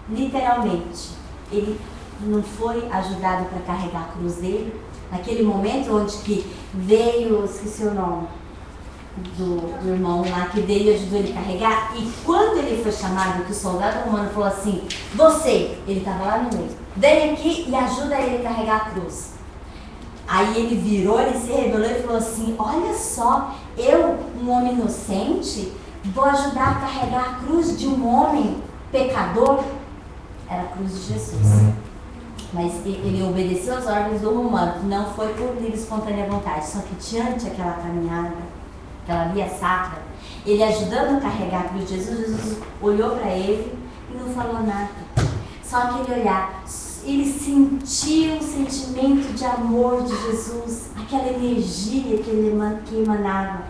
Speaker 1: literalmente, ele não foi ajudado para carregar a cruz dele. Naquele momento onde que veio, esqueci o nome do irmão lá, que veio e ajudou ele a carregar. E quando ele foi chamado, que o soldado romano falou assim, você, ele estava lá no meio, vem aqui e ajuda ele a carregar a cruz. Aí ele virou, ele se rebelou e falou assim, olha só, eu, um homem inocente, vou ajudar a carregar a cruz de um homem pecador. Era a cruz de Jesus. Mas ele obedeceu às ordens do romano, não foi por livre e espontânea vontade. Só que diante daquela caminhada, aquela via sacra, ele ajudando a carregar a cruz de Jesus, Jesus olhou para ele e não falou nada. Só aquele olhar, ele sentiu o sentimento de amor de Jesus, aquela energia que emanava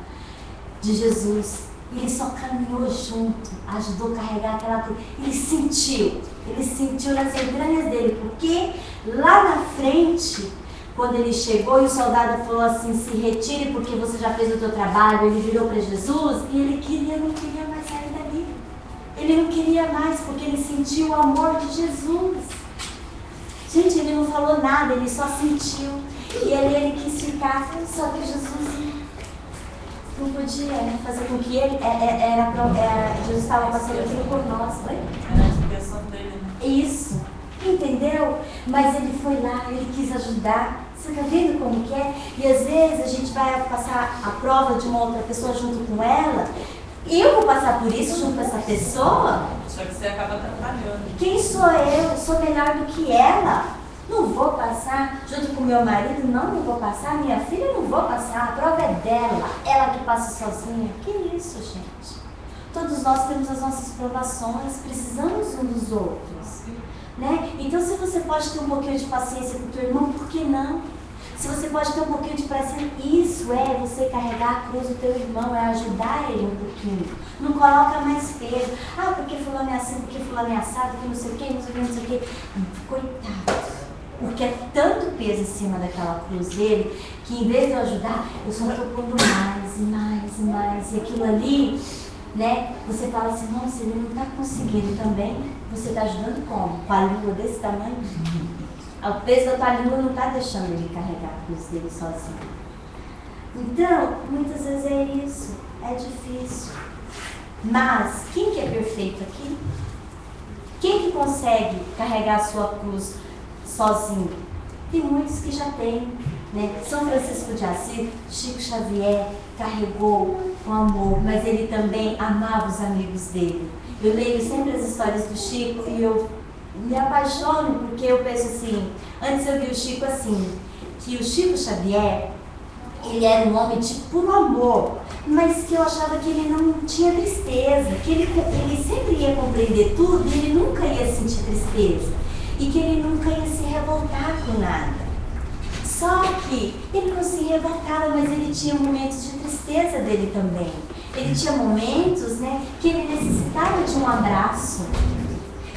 Speaker 1: de Jesus. Ele só caminhou junto, ajudou a carregar aquela cruz. Ele sentiu nas entranhas dele, porque lá na frente, quando ele chegou e o soldado falou assim, se retire porque você já fez o teu trabalho, ele virou para Jesus e ele não queria mais sair dali. Ele não queria mais, porque ele sentiu o amor de Jesus. Gente, ele não falou nada, ele só sentiu. E ali ele quis ficar, só que Jesus não podia fazer com que ele, Jesus estava passando aquilo por nós. Foi?
Speaker 3: Era a explicação dele, né?
Speaker 1: Isso, entendeu? Mas ele foi lá, ele quis ajudar. Você está vendo como que é? E às vezes a gente vai passar a prova de uma outra pessoa junto com ela. E eu vou passar por isso junto com essa pessoa?
Speaker 3: Só que você acaba atrapalhando.
Speaker 1: Quem sou eu? Eu sou melhor do que ela. Não vou passar junto com meu marido, não vou passar. Minha filha, não vou passar. A prova é dela, ela que passa sozinha. Que isso, gente? Todos nós temos as nossas provações, precisamos uns dos outros. Né? Então, se você pode ter um pouquinho de paciência com o teu irmão, por que não? Se você pode ter um pouquinho de paciência, isso é você carregar a cruz do teu irmão, é ajudar ele um pouquinho. Não coloca mais peso. Ah, porque fulano é assim, porque fulano é assado, porque não sei o que, não sei o que, não sei o que. Coitado. Porque é tanto peso em cima daquela cruz dele, que em vez de eu ajudar, eu só estou pondo mais e mais e mais. E aquilo ali, né, você fala assim, nossa, ele não está conseguindo também. Você está ajudando como? Com a língua desse tamanho? O peso da tua língua não está deixando ele carregar a cruz dele sozinho. Então, muitas vezes é isso. É difícil. Mas, quem que é perfeito aqui? Quem que consegue carregar a sua cruz sozinho? Tem muitos que já têm, né? São Francisco de Assis, Chico Xavier carregou com amor, mas ele também amava os amigos dele. Eu leio sempre as histórias do Chico e eu me apaixono porque eu penso assim, antes eu vi o Chico assim, que o Chico Xavier, ele era um homem de puro amor, mas que eu achava que ele não tinha tristeza, que ele sempre ia compreender tudo e ele nunca ia sentir tristeza. E que ele nunca ia se revoltar com nada. Só que ele não se revoltava, mas ele tinha momentos de tristeza dele também. Ele tinha momentos, né, que ele necessitava de um abraço.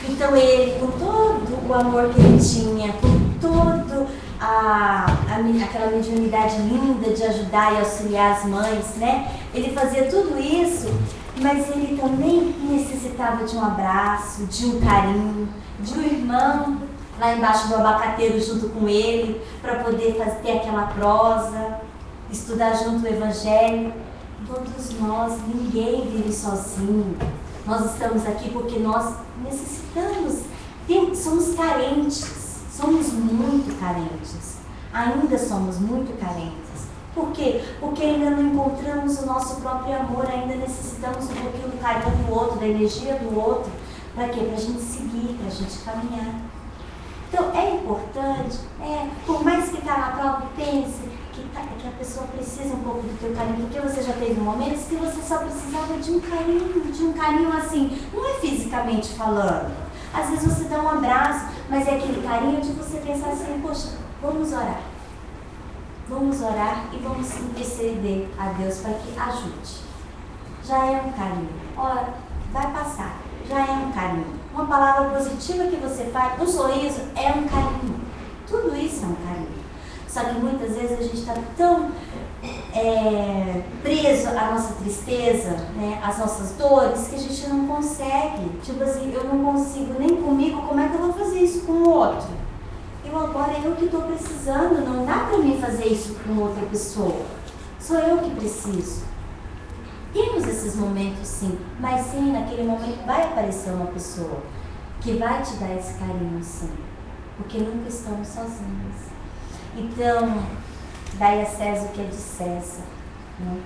Speaker 1: Então ele, com todo o amor que ele tinha, com toda aquela mediunidade linda de ajudar e auxiliar as mães, né, ele fazia tudo isso, mas ele também necessitava de um abraço, de um carinho, de um irmão, lá embaixo do abacateiro junto com ele, para poder ter aquela prosa, estudar junto o Evangelho. Todos nós, ninguém vive sozinho. Nós estamos aqui porque nós necessitamos, somos carentes, somos muito carentes. Ainda somos muito carentes. Por quê? Porque ainda não encontramos o nosso próprio amor, ainda necessitamos um pouquinho do carinho do outro, da energia do outro. Para quê? Para a gente seguir, para a gente caminhar. Então é importante, por mais que está na prova, pense que a pessoa precisa um pouco do teu carinho, porque você já teve momentos que você só precisava de um carinho assim, não é fisicamente falando. Às vezes você dá um abraço, mas é aquele carinho de você pensar assim, poxa, vamos orar. Vamos orar e vamos interceder a Deus para que ajude. Já é um carinho. Ora, vai passar. Já é um carinho. Uma palavra positiva que você faz, um sorriso é um carinho. Tudo isso é um carinho. Só que muitas vezes a gente está tão preso à nossa tristeza, né, às nossas dores, que a gente não consegue. Tipo assim, eu não consigo nem comigo, como é que eu vou fazer isso com o outro? Agora eu que estou precisando, não dá para mim fazer isso com outra pessoa. Sou eu que preciso. Temos esses momentos sim, mas sim, naquele momento vai aparecer uma pessoa que vai te dar esse carinho sim, porque nunca estamos sozinhos. Então, dai a César o que é de César, né?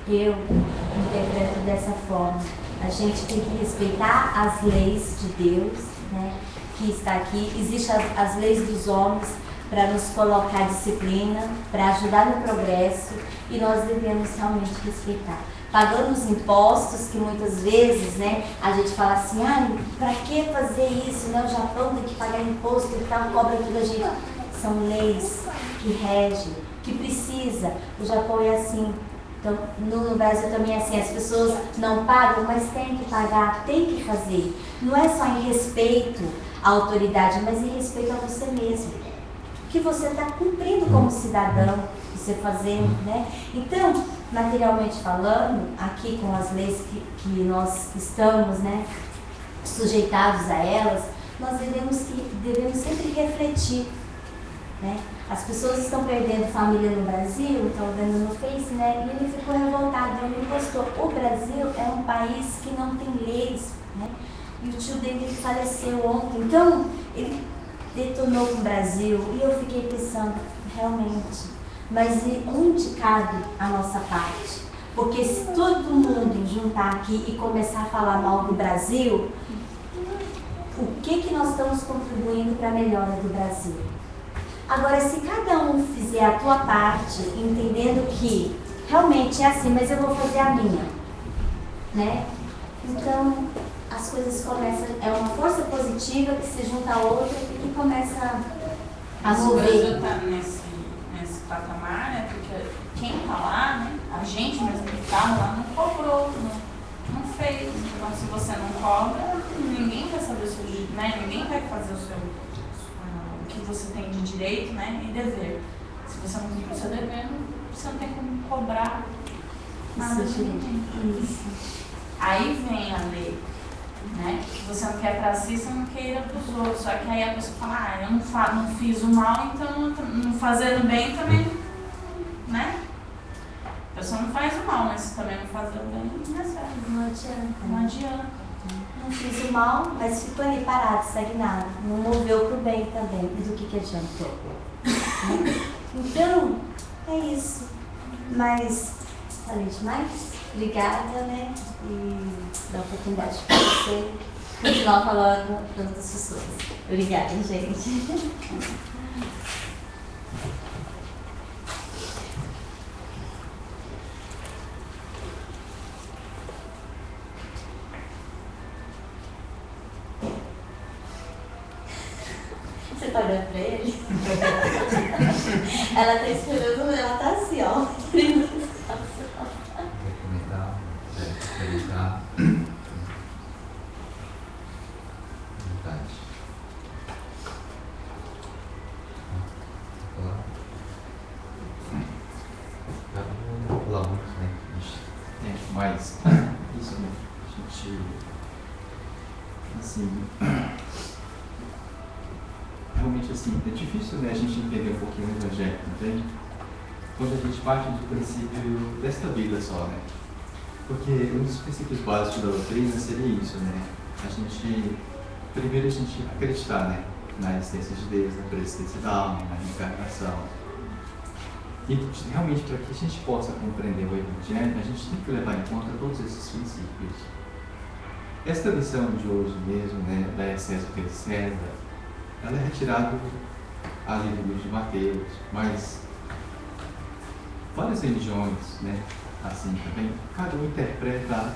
Speaker 1: Eu interpreto dessa forma. A gente tem que respeitar as leis de Deus, né, que está aqui. Existem as leis dos homens para nos colocar disciplina, para ajudar no progresso, e nós devemos realmente respeitar. Pagando os impostos, que muitas vezes, né, a gente fala assim, para que fazer isso, né? O Japão tem que pagar imposto e tal, cobra tudo a gente. São leis que regem, que precisa. O Japão é assim. Então, no Brasil também é assim, as pessoas não pagam, mas tem que pagar, tem que fazer. Não é só em respeito à autoridade, mas em respeito a você mesmo. Que você está cumprindo como cidadão, você fazendo, né? Então, materialmente falando, aqui com as leis que nós estamos, né, sujeitados a elas, nós devemos sempre refletir, né? As pessoas estão perdendo família no Brasil, estão vendo no Face, né? E ele ficou revoltado, ele postou, o Brasil é um país que não tem leis, né? E o tio dele faleceu ontem, então ele detonou com o Brasil, e eu fiquei pensando, realmente, mas e onde cabe a nossa parte? Porque se todo mundo juntar aqui e começar a falar mal do Brasil, o que nós estamos contribuindo para a melhora do Brasil? Agora, se cada um fizer a tua parte, entendendo que realmente é assim, mas eu vou fazer a minha, né? Então, as coisas começam, é uma força positiva que se junta a outra e que começa a mover.
Speaker 3: O Brasil está nesse patamar, né? Porque quem está lá, né? A gente mesmo que estava lá não cobrou, não fez. Então, se você não cobra, ninguém vai saber o seu direito, né? Ninguém vai fazer o que você tem de direito, né? E dever. Se você não tem o seu dever, você não tem como cobrar nada de ninguém.
Speaker 1: Isso.
Speaker 3: Aí vem a lei, né? Se você não quer pra si, você não queira pros outros. Só que aí a pessoa fala, eu não fiz o mal, então não fazendo bem também, né? A pessoa não faz o mal, mas se também não fazer o bem, não recebe.
Speaker 1: Não adianta.
Speaker 3: Não adianta.
Speaker 1: Não fiz o mal, mas ficou ali parado, estagnado. Não moveu pro bem também. E do que adiantou? Então, é isso. Mas, falei demais? Obrigada, né? E dá oportunidade para você continuar falando para outras pessoas. Obrigada, gente. Você tá olhando pra ele? Ela tá esperando, ela tá assim, ó.
Speaker 4: Experimentar vontade. Vamos pular muito, né?
Speaker 5: Mas isso mesmo. A gente assim realmente, assim, é difícil, né, a gente entender um pouquinho o Evangelho, entende? Quando a gente parte do princípio desta vida só, né? Porque um dos princípios básicos da doutrina seria isso, né? Primeiro a gente acreditar, né? Na existência de Deus, na presença da alma, na reencarnação. E realmente, para que a gente possa compreender o Evangelho, a gente tem que levar em conta todos esses princípios. Esta lição de hoje mesmo, né, da excesso que ele César, ela é retirada ali do livro de Mateus, mas várias religiões, né, assim também, cada um interpreta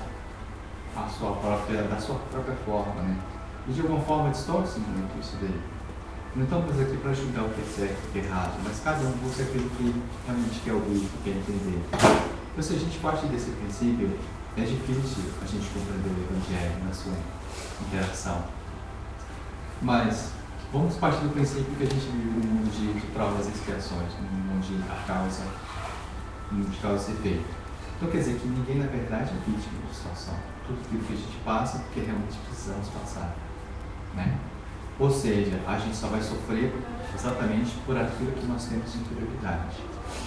Speaker 5: da sua própria forma, né, e de alguma forma distorce muito isso daí. Não estamos aqui para julgar o que é certo e o que é errado, mas cada um busca aquilo que realmente quer ouvir, que quer entender. Então, se a gente parte desse princípio, é difícil a gente compreender o Evangelho na sua interação. Mas vamos partir do princípio que a gente vive num mundo de provas e expiações, num mundo de causa e efeito. Então quer dizer que ninguém na verdade é vítima de situação. Tudo aquilo que a gente passa porque realmente precisamos passar, né? Ou seja, a gente só vai sofrer exatamente por aquilo que nós temos interioridade,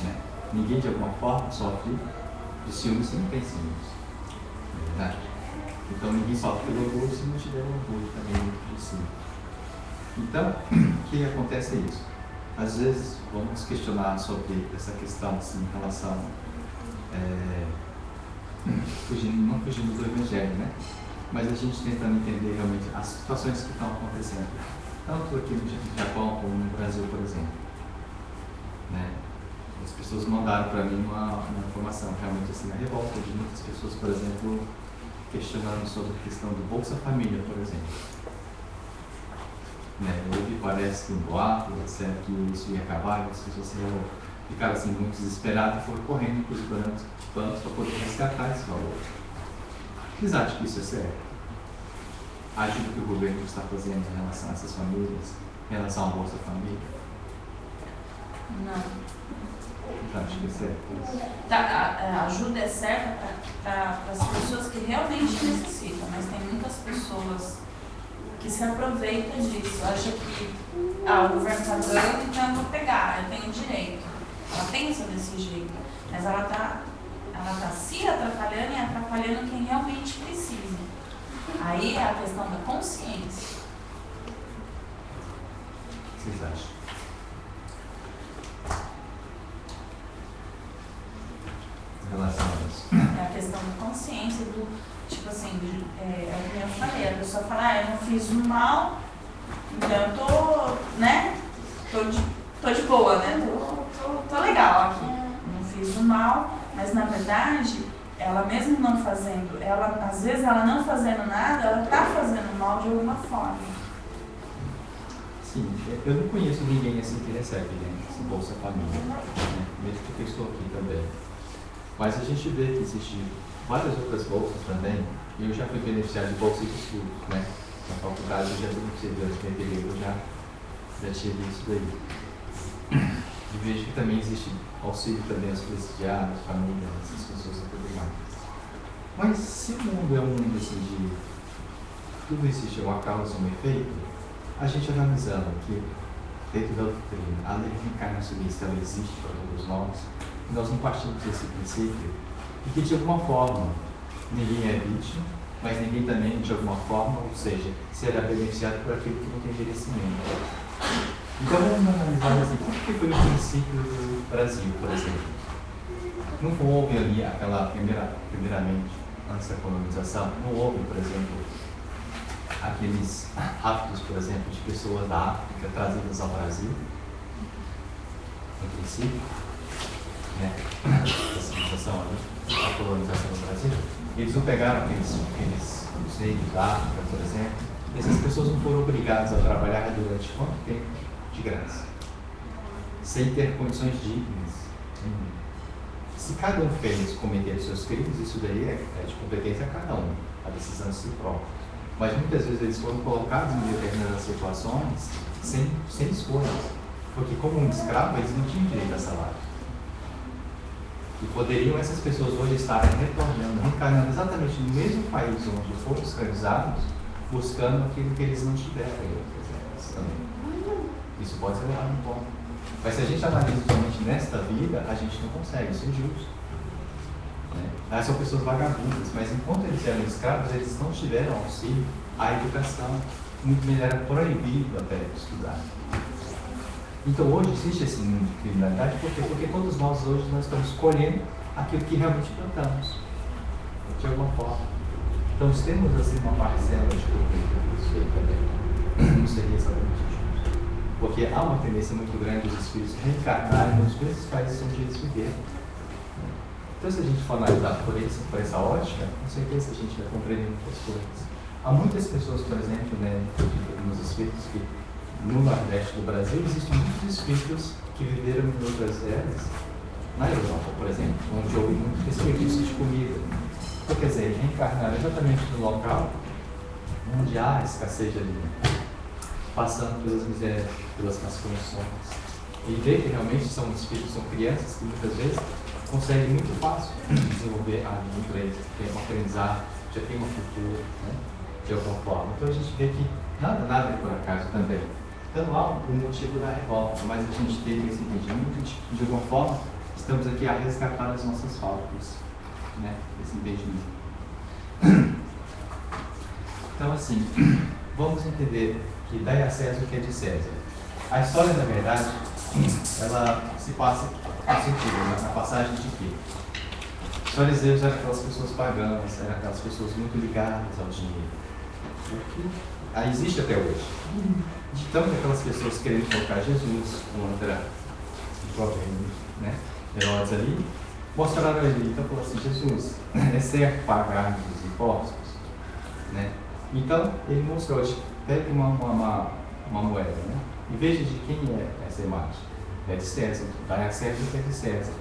Speaker 5: né? Ninguém de alguma forma sofre de ciúmes se não tem ciúmes, não é verdade? Então ninguém sofre pelo orgulho se não tiver orgulho também dentro de si. Então, o que acontece é isso. Às vezes vamos questionar sobre essa questão assim, em relação não fugindo do Evangelho, né? Mas a gente tentando entender realmente as situações que estão acontecendo, tanto aqui no Japão como no Brasil, por exemplo, né? As pessoas mandaram para mim uma informação realmente assim, a revolta de muitas pessoas, por exemplo, questionando sobre a questão do Bolsa Família, por exemplo. Né? Houve, parece que um boato, disseram que isso ia acabar, e as pessoas ficaram assim, muito desesperadas e foram correndo para os bancos para poder resgatar esse valor. Vocês acham que isso é certo? Acham que o governo está fazendo em relação a essas famílias, em relação à Bolsa Família?
Speaker 3: Não.
Speaker 5: Então, acho que é certo.
Speaker 3: A ajuda é certa para as pessoas que realmente necessitam, mas tem muitas pessoas que se aproveitam disso, acham que o governo está dando, então eu vou pegar, eu tenho direito. Ela pensa desse jeito, mas ela tá se atrapalhando e atrapalhando quem realmente precisa. Aí é a questão da consciência.
Speaker 5: O que vocês acham? Em relação a isso?
Speaker 3: É a questão da consciência, do tipo assim, é o que eu falei, a pessoa fala, eu não fiz mal, então eu tô, né? Tô de boa, né? Tô legal aqui. Não fiz o mal, mas na verdade, ela mesmo não fazendo, às vezes ela não fazendo nada, ela tá fazendo mal de alguma forma.
Speaker 5: Sim, eu não conheço ninguém assim que recebe, né, esse Bolsa Família, né, mesmo porque eu estou aqui também. Mas a gente vê que existem várias outras bolsas também, e eu já fui beneficiário de bolsa de estudo, né? Na faculdade eu já beneficiei durante meu período, já tive isso daí. E vejo que também existe auxílio também aos presidiários, famílias, essas pessoas e tudo mais. Mas se o mundo é um mundo assim de tudo existe uma causa e um efeito, a gente analisando que dentro da doutrina, a lei reencarnacionista ela existe para todos nós não partimos desse princípio e que de alguma forma ninguém é vítima, mas ninguém também de alguma forma, ou seja, será beneficiado por aquilo que não tem merecimento. Então vamos analisar assim, como que foi o princípio do Brasil, por exemplo? Não houve ali aquela, primeiramente, antes da colonização, não houve, por exemplo, aqueles raptos, por exemplo, de pessoas da África trazidas ao Brasil, no princípio, né, da civilização ali, a colonização do Brasil. Eles não pegaram aqueles negros da África, por exemplo, e essas pessoas não foram obrigadas a trabalhar durante quanto tempo? De graça, sem ter condições dignas. Se cada um fez cometer os seus crimes, isso daí é de competência a cada um, a decisão de si próprio. Mas muitas vezes eles foram colocados em determinadas situações sem escolhas, porque como um escravo eles não tinham direito a salário. E poderiam essas pessoas hoje estarem retornando, reencarnando exatamente no mesmo país onde foram escravizados, buscando aquilo que eles não tiveram em outras épocas também. Isso pode ser levado em conta. Mas se a gente analisa somente nesta vida, a gente não consegue, isso é injusto. Né? São pessoas vagabundas, mas enquanto eles eram escravos, eles não tiveram auxílio à educação. Muito melhor era proibido até estudar. Então hoje existe esse nível de criminalidade, por quê? Porque todos nós hoje nós estamos colhendo aquilo que realmente plantamos, de alguma forma. Então se temos assim uma parcela de cultura, isso aí também não seria exatamente justo. Porque há uma tendência muito grande dos espíritos reencarnarem nos mesmos países onde eles viveram. Então se a gente for analisar por essa ótica, com certeza a gente vai compreender muitas coisas. Há muitas pessoas, por exemplo, né, nos espíritos que no Nordeste do Brasil existem muitos espíritos que viveram em outras eras, na Europa, por exemplo, onde houve muito desperdício de comida. Então, quer dizer, reencarnar exatamente no local onde há escassez de alimento, passando pelas misérias, pelas más condições. E ver que realmente são espíritos, são crianças que muitas vezes conseguem muito fácil desenvolver a língua para eles, tem um aprendizado, já tem uma cultura, né, de alguma forma. Então a gente vê que nada é por acaso também. Então há o motivo da revolta, mas a gente teve esse entendimento de alguma forma, estamos aqui a resgatar as nossas faltas, né, esse entendimento. Então assim, vamos entender que dai a César o que é de César. A história, na verdade, ela se passa no sentido, na passagem de quê? Os fariseus eram aquelas pessoas pagãs, eram aquelas pessoas muito ligadas ao dinheiro. Aí existe até hoje. Então, aquelas pessoas querendo colocar Jesus contra o próprio né, Herodes ali, mostraram ele, então falou assim, Jesus, é certo pagar os impostos? Né? Então, ele mostrou, pegue uma moeda, né, e veja de quem é essa imagem. É de César, dá a César o que é de César.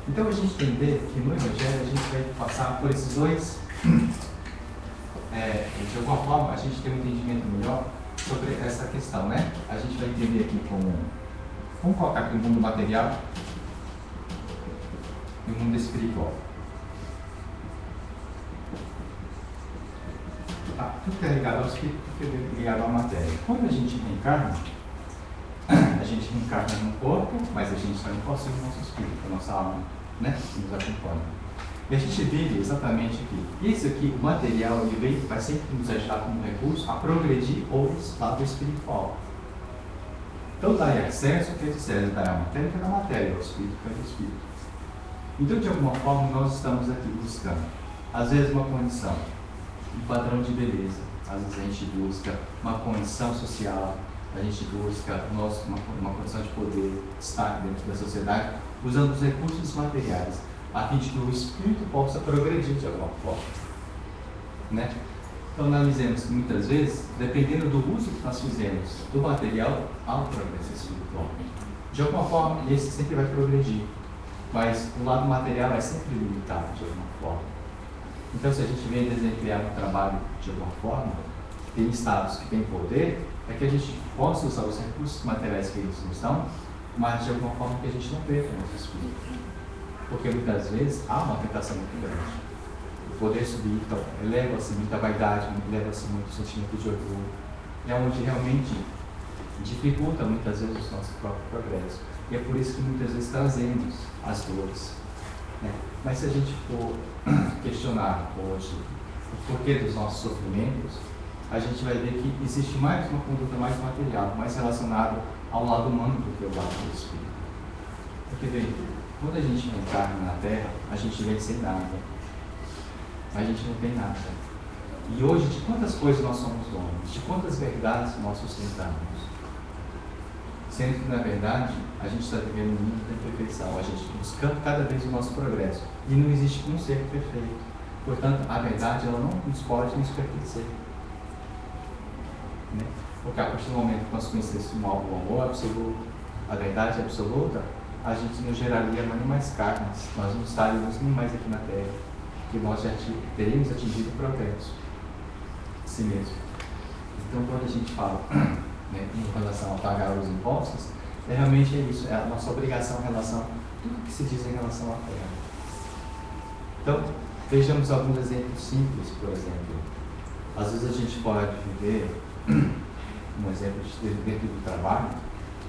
Speaker 5: Então, a gente entender que no Evangelho a gente vai passar por esses dois, de alguma forma, a gente tem um entendimento melhor sobre essa questão, né? A gente vai entender aqui como, vamos colocar aqui o mundo material e o mundo espiritual. Tudo que é ligado ao espírito, tudo que é ligado à matéria. Quando a gente reencarna, a gente reencarna no corpo, mas a gente também possui o nosso espírito, a nossa alma, né? Que nos acompanha. E a gente vive exatamente aqui. Isso aqui, o material, ele vai sempre nos ajudar como recurso a progredir o lado espiritual. Então, dai acesso, o que é de César, dai a matéria, que é da matéria, o espírito, que é do espírito. Então, de alguma forma, nós estamos aqui buscando, às vezes, uma condição, um padrão de beleza, às vezes a gente busca uma condição social, a gente busca uma condição de poder, destaque dentro da sociedade, usando os recursos materiais, a fim de que o espírito possa progredir de alguma forma. Né? Então, analisemos que muitas vezes, dependendo do uso que nós fizemos do material, há um progresso espiritual. De alguma forma, esse sempre vai progredir, mas o lado material é sempre limitado de alguma forma. Então, se a gente vem desempenhar um trabalho de alguma forma, tem status que tem poder, é que a gente possa usar os recursos materiais que eles nos dão, mas de alguma forma que a gente não perca o nosso espírito. Porque muitas vezes há uma tentação muito grande. O poder subir, então, eleva-se muita vaidade, eleva-se muito o sentimento de orgulho. É onde realmente dificulta muitas vezes o nosso próprio progresso. E é por isso que muitas vezes trazemos as dores. Né? Mas se a gente for questionar hoje o porquê dos nossos sofrimentos, a gente vai ver que existe mais uma conduta mais material, mais relacionada ao lado humano do que ao lado do espírito. Porque, bem, quando a gente reencarna na Terra, a gente vem sem nada. A gente não tem nada. E hoje, de quantas coisas nós somos donos? De quantas verdades nós sustentamos? Sendo que, na verdade, a gente está vivendo um mundo da imperfeição. A gente buscando cada vez o nosso progresso. E não existe um ser perfeito. Portanto, a verdade ela não nos pode nos pertencer. Né? Porque a partir do momento que nós conhecemos o amor absoluto, a verdade absoluta, a gente não geraria nem mais carnes, nós não estaríamos nem mais aqui na Terra, que nós já teríamos atingido o progresso de si mesmo. Então, quando a gente fala, né, em relação a pagar os impostos, realmente é isso, é a nossa obrigação em relação a tudo que se diz em relação à Terra. Então, vejamos alguns exemplos simples, por exemplo. Às vezes a gente pode viver, um exemplo de dentro do trabalho,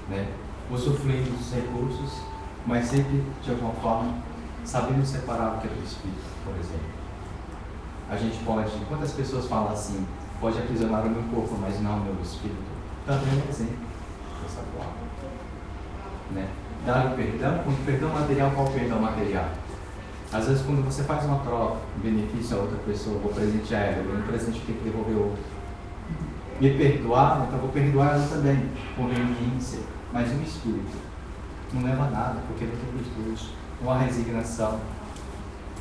Speaker 5: né? Usufruindo dos recursos, mas sempre, de alguma forma, sabendo separar o que é do espírito, por exemplo. A gente pode, quantas pessoas falam assim, pode aprisionar o meu corpo, mas não o meu espírito? Também é um exemplo dessa forma, né? Dar o perdão material, qual o perdão material? Às vezes, quando você faz uma troca, um benefício a outra pessoa, vou presentear ela, eu um presente tem que devolver outro. Me perdoar, então vou perdoar ela também, conveniência, mas o espírito não leva nada, porque não tem virtude, não há resignação,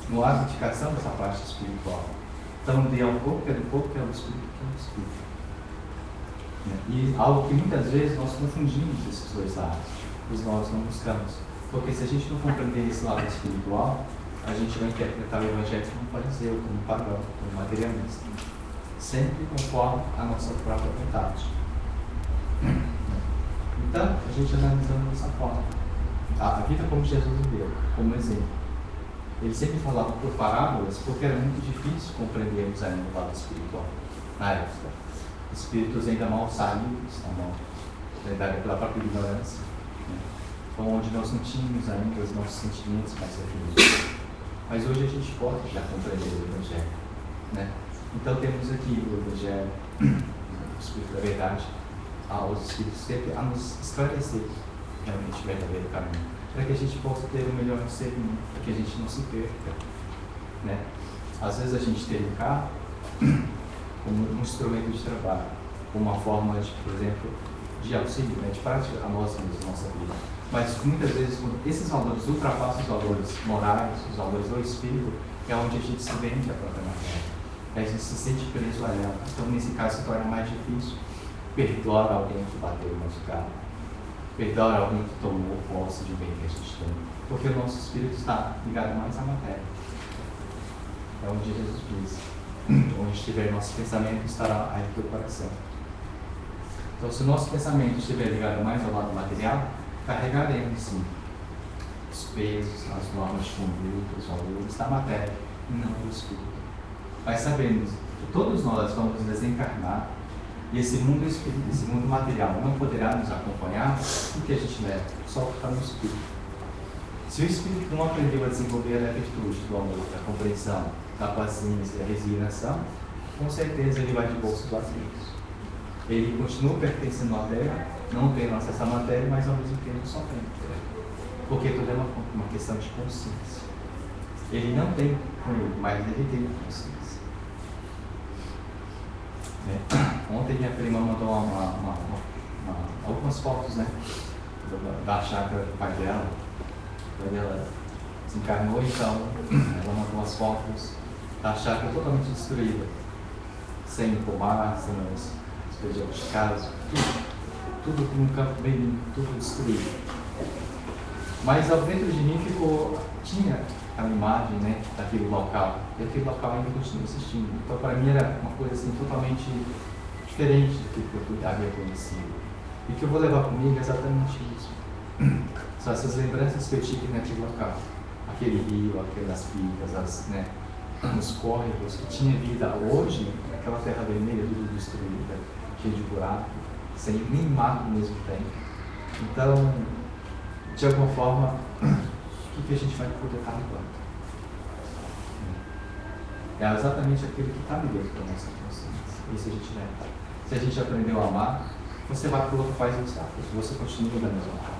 Speaker 5: não há abdicação dessa parte espiritual. Então, dê ao corpo que é do corpo, que é do espírito, que é do espírito. E algo que muitas vezes nós confundimos esses dois lados, os nós não buscamos. Porque se a gente não compreender esse lado espiritual, a gente vai interpretar o Evangelho como fariseu, como pagão, como materialista. Sempre conforme a nossa própria vontade. Então, a gente analisando dessa forma. A vida como Jesus viveu, como exemplo. Ele sempre falava por parábolas, porque era muito difícil compreendermos ainda o lado espiritual. Na época, espíritos ainda mal saídos, pela própria ignorância, né? Onde nós não tínhamos ainda os nossos sentimentos mais definidos. Mas hoje a gente pode já compreender o Evangelho, né? Então temos aqui o Evangelho, o Espírito da Verdade, aos Espíritos sempre a nos esclarecer realmente o verdadeiro caminho, para que a gente possa ter o melhor discernimento, para que a gente não se perca, né? Às vezes a gente tem o carro como um instrumento de trabalho, como uma forma de, por exemplo, de auxílio, né? De prática a nós mesmos, a nossa vida. Mas muitas vezes, quando esses valores ultrapassam os valores morais, os valores do espírito, é onde a gente se vende a própria matéria. A gente se sente preso a ela. Então, nesse caso, se torna mais difícil perdoar alguém que bateu no nosso carro, perdoar alguém que tomou posse de um bem que a gente tem, porque o nosso espírito está ligado mais à matéria. É onde Jesus diz: onde estiver nosso pensamento, estará aí o teu coração. Então, se o nosso pensamento estiver ligado mais ao lado material, carregaremos sim os pesos, as normas de conduta, os valores da matéria e não do espírito. Mas sabemos que todos nós vamos desencarnar e esse mundo espírito, esse mundo material não poderá nos acompanhar, o que a gente leva? Só o que está no espírito. Se o espírito não aprendeu a desenvolver a virtude do amor, da compreensão, da paciência, da resignação, com certeza ele vai de bolsos vazios. Ele continua pertencendo à terra, não tendo acesso à matéria, mas ao mesmo tempo sofrendo. Porque tudo é uma questão de consciência. Ele não tem com ele, mas ele tem consciência. Ontem minha prima mandou algumas fotos, né, da chácara do pai dela. O pai dela desencarnou, então ela mandou as fotos da chácara totalmente destruída, sem pomar, sem os expedientes de casa, tudo num campo bem limpo, tudo destruído. Mas dentro de mim tinha a imagem, né, daquele local, e aquele local ainda continua existindo. Então, para mim, era uma coisa assim, totalmente diferente do que eu havia conhecido. E que eu vou levar comigo é exatamente isso. São essas lembranças que eu tive naquele local. Aquele rio, aquelas picas, né, os córregos que tinha vida. Hoje, aquela terra vermelha, tudo destruída, cheia de buraco, sem nem mato mesmo tem. Então, de alguma forma, o que a gente vai poder estar levando? É exatamente aquilo que está dentro da nossa consciência. Isso a gente leva. Se a gente aprendeu a amar, você vai para o outro país e você continua da mesma forma.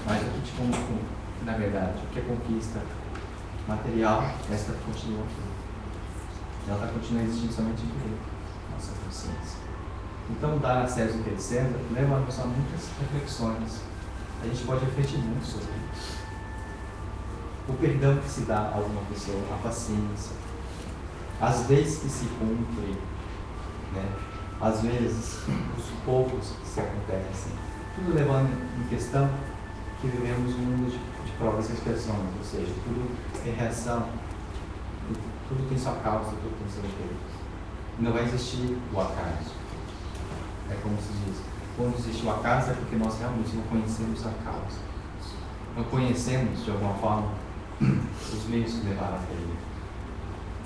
Speaker 5: Mas o que na verdade, o que é conquista material, essa continua aqui. Ela está continuando existindo somente em nossa consciência. Então, dar a César o que é de César leva-nos a muitas reflexões. A gente pode refletir muito sobre isso. O perdão que se dá a alguma pessoa, a paciência, as vezes que se cumpre, né? Às vezes os poucos que se acontecem, tudo levando em questão que vivemos um mundo de provas e expressões, ou seja, tudo tem reação, tudo tem sua causa, tudo tem seu efeito. Não vai existir o acaso. É como se diz, quando existe o acaso é porque nós realmente não conhecemos a causa. Não conhecemos, de alguma forma, os meios que levaram até ele.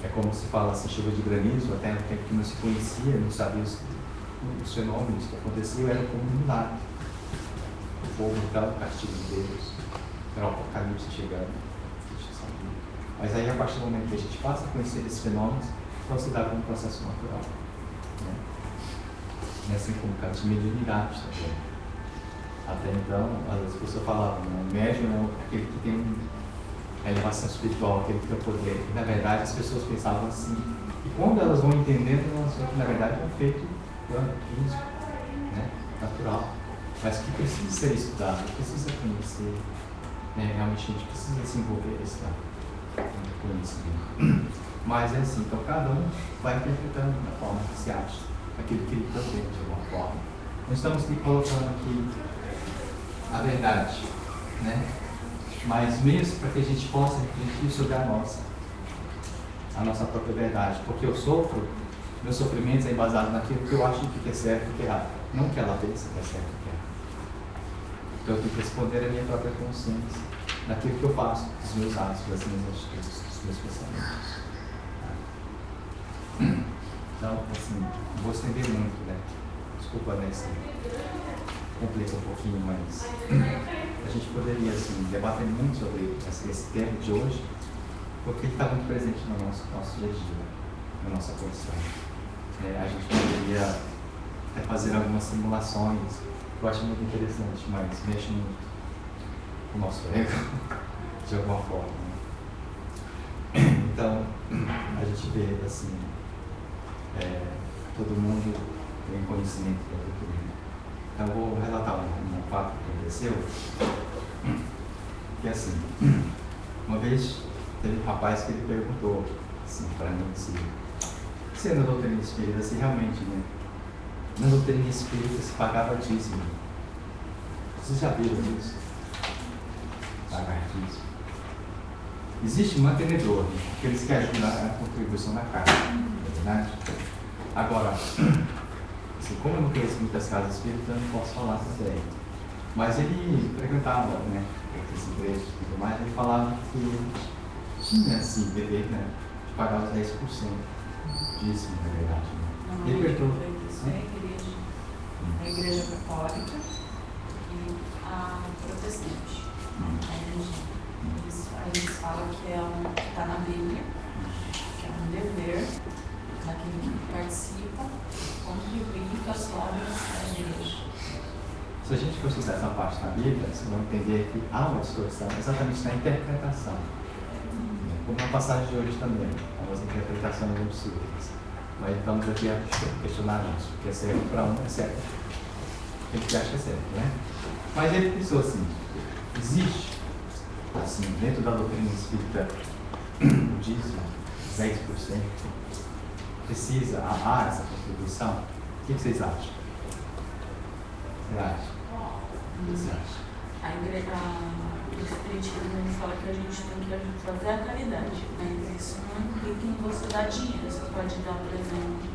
Speaker 5: É como se fala assim, chuva de granizo, até no tempo que não se conhecia, não sabia os fenômenos que aconteciam, era como um milagre. fogo, então o castigo de Deus, era o apocalipse chegando. Mas aí, a partir do momento que a gente passa a conhecer esses fenômenos, então se dá como um processo natural. Né? E assim como o caso de mediunidade também. Até então, as pessoas falavam, né? O médium é aquele que tem uma elevação espiritual, aquele que tem o poder. E, na verdade, as pessoas pensavam assim. E quando elas vão entendendo, elas veem que, na verdade, é um feito plano, físico, né? Natural. Mas que precisa ser estudado, precisa conhecer. Né? Realmente, a gente precisa desenvolver esse conhecimento. Mas é assim, então cada um vai interpretando da forma que se acha, aquilo que ele pretende de alguma forma. Nós estamos aqui colocando aqui a verdade, né? Mas mesmo para que a gente possa refletir sobre a nossa própria verdade, porque eu sofro, meus sofrimentos é embasado naquilo que eu acho que é certo e que é errado, não que ela pensa que é certo e que é errado. Então eu tenho que responder à minha própria consciência, naquilo que eu faço, dos meus atos, das minhas atitudes, dos meus pensamentos. Então, assim, não vou estender muito, né? Desculpa, né? Assim, complica um pouquinho, mas a gente poderia, assim, debater muito sobre esse tema de hoje, porque ele está muito presente no nosso dia a dia, na nossa condição. A gente poderia fazer algumas simulações, que eu acho muito interessante, mas mexe muito com o nosso ego, de alguma forma. Né? Então, a gente vê, assim, todo mundo tem conhecimento da doutrina. Então, eu vou relatar um fato que aconteceu, que assim, uma vez teve um rapaz que ele perguntou assim, para mim, se na doutrina espírita, se realmente, né, na doutrina espírita se pagava dízimo. Vocês já viram isso? Pagar dízimo. Existe um mantenedor, aqueles que ajudam na contribuição na casa, não é verdade? Agora, assim, como eu não conheço muitas casas espíritas, eu não posso falar também. Mas ele frequentava, né, outras igrejas e tudo mais, ele falava que tinha, assim, dever, né, de pagar os 10% dízimo, na verdade. Né?
Speaker 3: Não,
Speaker 5: Ele perguntou.
Speaker 3: isso é a igreja católica e a protestante. Eles falam que está na Bíblia, que é um dever daquele que participa, contribuir com as obras da igreja.
Speaker 5: Se a gente for estudar essa parte da Bíblia, vocês vão entender que há uma distorção exatamente na interpretação. Como na passagem de hoje também, algumas interpretações absurdas. Mas estamos aqui a questionar isso, porque é certo para um, é certo. A gente acha que é certo, né? Mas ele pensou assim, existe, assim, dentro da doutrina espírita, o dízimo, 10%, precisa amar essa contribuição? O que vocês acham? Você acha? O que você acha?
Speaker 3: O Espiritismo ele fala que a gente tem que fazer a caridade, mas isso não implica em você dar dinheiro. Você pode dar, por exemplo,